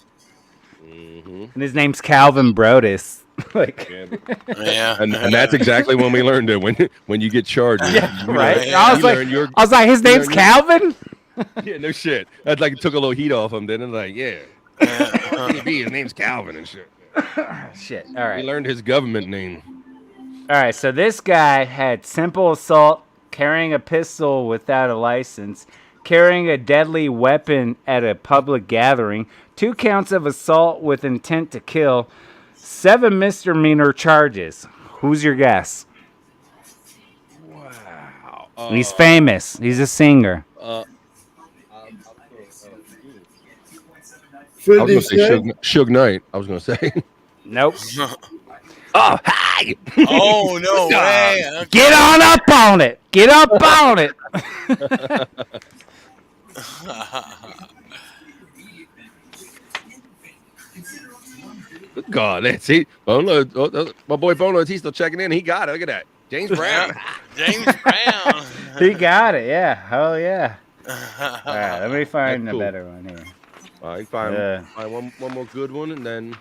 S1: Mm-hmm.
S7: And his name's Calvin Brodus. Like,
S3: Yeah.
S1: and that's exactly when we learned it. When you get charged,
S7: right?
S3: Yeah.
S7: I was like, his name's Calvin.
S1: Yeah, no shit. That's like it took a little heat off him. Then it's like, yeah, his name's Calvin and shit.
S7: Shit. All
S1: We
S7: right.
S1: learned his government name.
S7: All right. So this guy had simple assault, carrying a pistol without a license, carrying a deadly weapon at a public gathering, 2 counts of assault with intent to kill, 7 misdemeanor charges. Who's your guess?
S1: Wow.
S7: He's famous. He's a singer.
S1: I
S2: 50
S1: was gonna say
S2: Cent?
S1: Suge Knight. I was gonna say.
S7: Nope.
S1: Oh, hi.
S3: Oh no way! Okay.
S7: Get on up on it. Get up on it.
S1: God, let's see. Bono, my boy Bono, he's still checking in. He got it. Look at that. James Brown.
S3: James Brown.
S7: He got it. Yeah. Oh yeah. All right. Let me find
S1: That's
S7: a
S1: cool.
S7: better one here.
S1: All right, find
S7: Yeah.
S1: one more good one, and then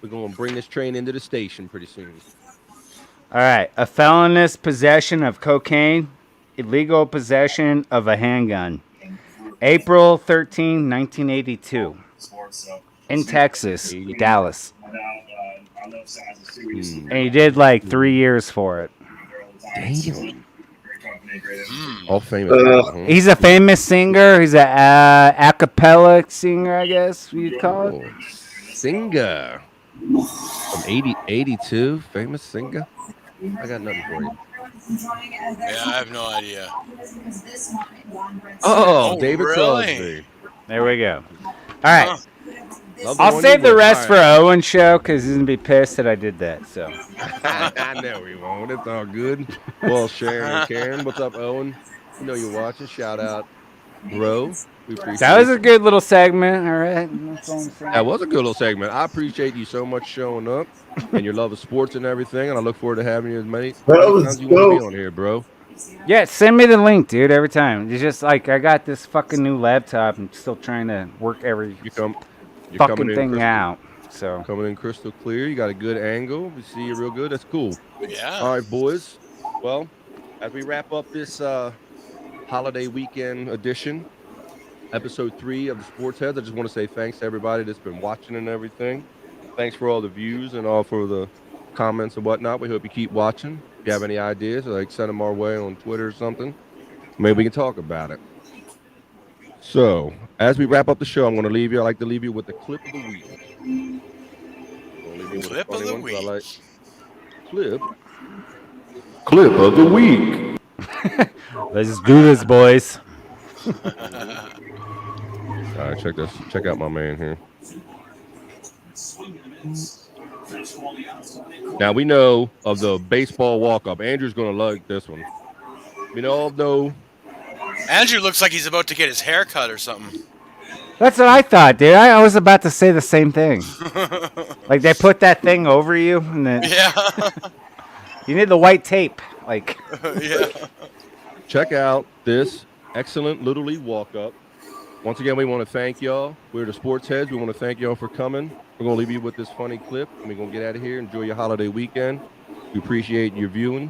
S1: we're gonna bring this train into the station pretty soon.
S7: All right. A felonious possession of cocaine, illegal possession of a handgun. April 13, 1982. In Texas, Dallas. And he did like 3 years for it.
S1: Damn. All famous.
S7: He's a famous singer. He's a a cappella singer, I guess you'd call it.
S1: Singer. From 82, famous singer. I got nothing for you.
S3: Yeah, I have no idea.
S1: Oh,
S3: Oh,
S1: David
S3: really?
S1: Crosby.
S7: There we go. All right.
S3: Huh.
S1: Love the
S7: I'll
S1: one
S7: save
S1: you
S7: the
S1: went.
S7: rest
S1: All
S7: for Owen's show because he's going to be pissed that I did that. So.
S1: I know we won't. It's all good. Well, Sharon and Karen, what's up, Owen? You know you're watching. Shout out, bro. We appreciate
S7: That was
S1: it.
S7: a good little segment. All right. That's all I'm saying.
S1: That was a good little segment. I appreciate you so much showing up and your love of sports and everything. And I look forward to having you as many
S2: was
S1: times you want to
S2: dope.
S1: be on here, bro.
S7: Yeah, send me the link, dude, every time. It's just like I got this fucking new laptop. I'm still trying to work every
S1: You're coming
S7: fucking
S1: in
S7: thing
S1: crystal,
S7: out. So,
S1: coming in crystal clear. You got a good angle. We see you real good. That's cool.
S3: Yeah.
S1: All right, boys. Well, as we wrap up this holiday weekend edition, episode 3 of the Sports Heads, I just want to say thanks to everybody that's been watching and everything. Thanks for all the views and all for the comments and whatnot. We hope you keep watching. If you have any ideas, like send them our way on Twitter or something. Maybe we can talk about it. So, as we wrap up the show, I'm going to leave you. I like to leave you with the clip of the week.
S3: Clip of the week.
S1: Clip of the week.
S7: let's do this, boys.
S1: All right, check this. Check out my man here. Now we know of the baseball walk-up. Andrew's gonna like this one. We all know.
S3: Andrew looks like he's about to get his hair cut or something.
S7: That's what I thought, dude. I was about to say the same thing. Like they put that thing over you, and then
S3: Yeah.
S7: you need the white tape. Like,
S3: Yeah.
S1: Check out this excellent Little League walk-up. Once again, we want to thank y'all. We're the Sports Heads. We want to thank y'all for coming. We're going to leave you with this funny clip, and we're going to get out of here. Enjoy your holiday weekend. We appreciate your viewing.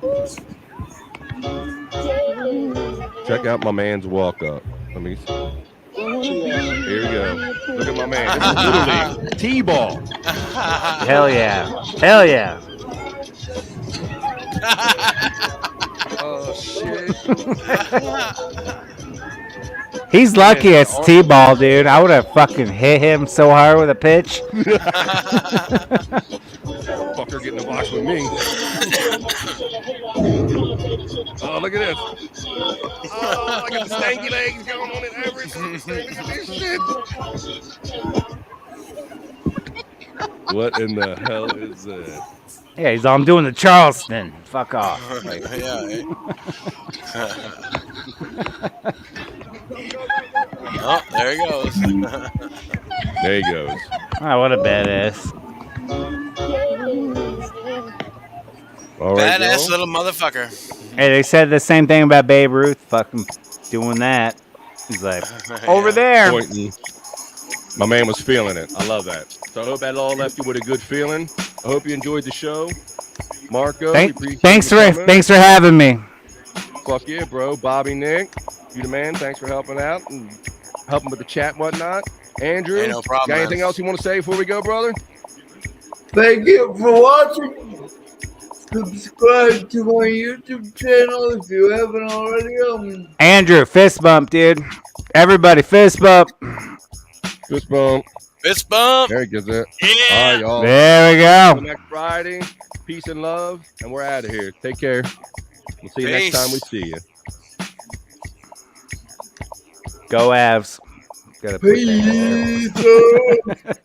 S1: Check out my man's walk-up. Let me see. Here we go. Look at my man. This is Little League. T-ball.
S7: hell yeah, hell yeah.
S1: Oh, shit.
S7: He's lucky it's T-ball, dude. I would have fucking hit him so hard with a pitch.
S1: Fucker getting the box with me. Oh, look at this. Oh, I got the stanky legs going on and everything. Look at this shit. What in the hell is that?
S7: Yeah, I'm doing the Charleston. Fuck off. Like,
S3: Yeah. Oh, there he goes.
S1: There he goes.
S7: oh, what a badass.
S1: All right,
S3: Badass
S1: y'all.
S3: little motherfucker.
S7: Hey, they said the same thing about Babe Ruth. Fucking doing that. He's like, over there.
S1: Pointing. My man was feeling it. I love that. So I hope that all left you with a good feeling. I hope you enjoyed the show. Marco, we
S7: Thanks
S1: appreciate you coming.
S7: thanks for having me.
S1: Fuck yeah, bro. Bobby, Nick, you the man. Thanks for helping out and helping with the chat and whatnot. Andrew,
S3: Hey, no problem,
S1: got anything
S3: man.
S1: else you want to say before we go, brother?
S2: Thank you for watching. Subscribe to my YouTube channel if you haven't already.
S7: Andrew, fist bump, dude. Everybody, fist bump.
S1: Fist bump.
S3: Fist bump.
S1: There he gets it.
S3: Yeah.
S1: All right, y'all.
S7: There we
S1: Until
S7: go.
S1: next Friday. Peace and love, and we're out of here. Take care. We'll see you next time we see you.
S7: Go Avs. Gotta put that in there.
S2: Peace.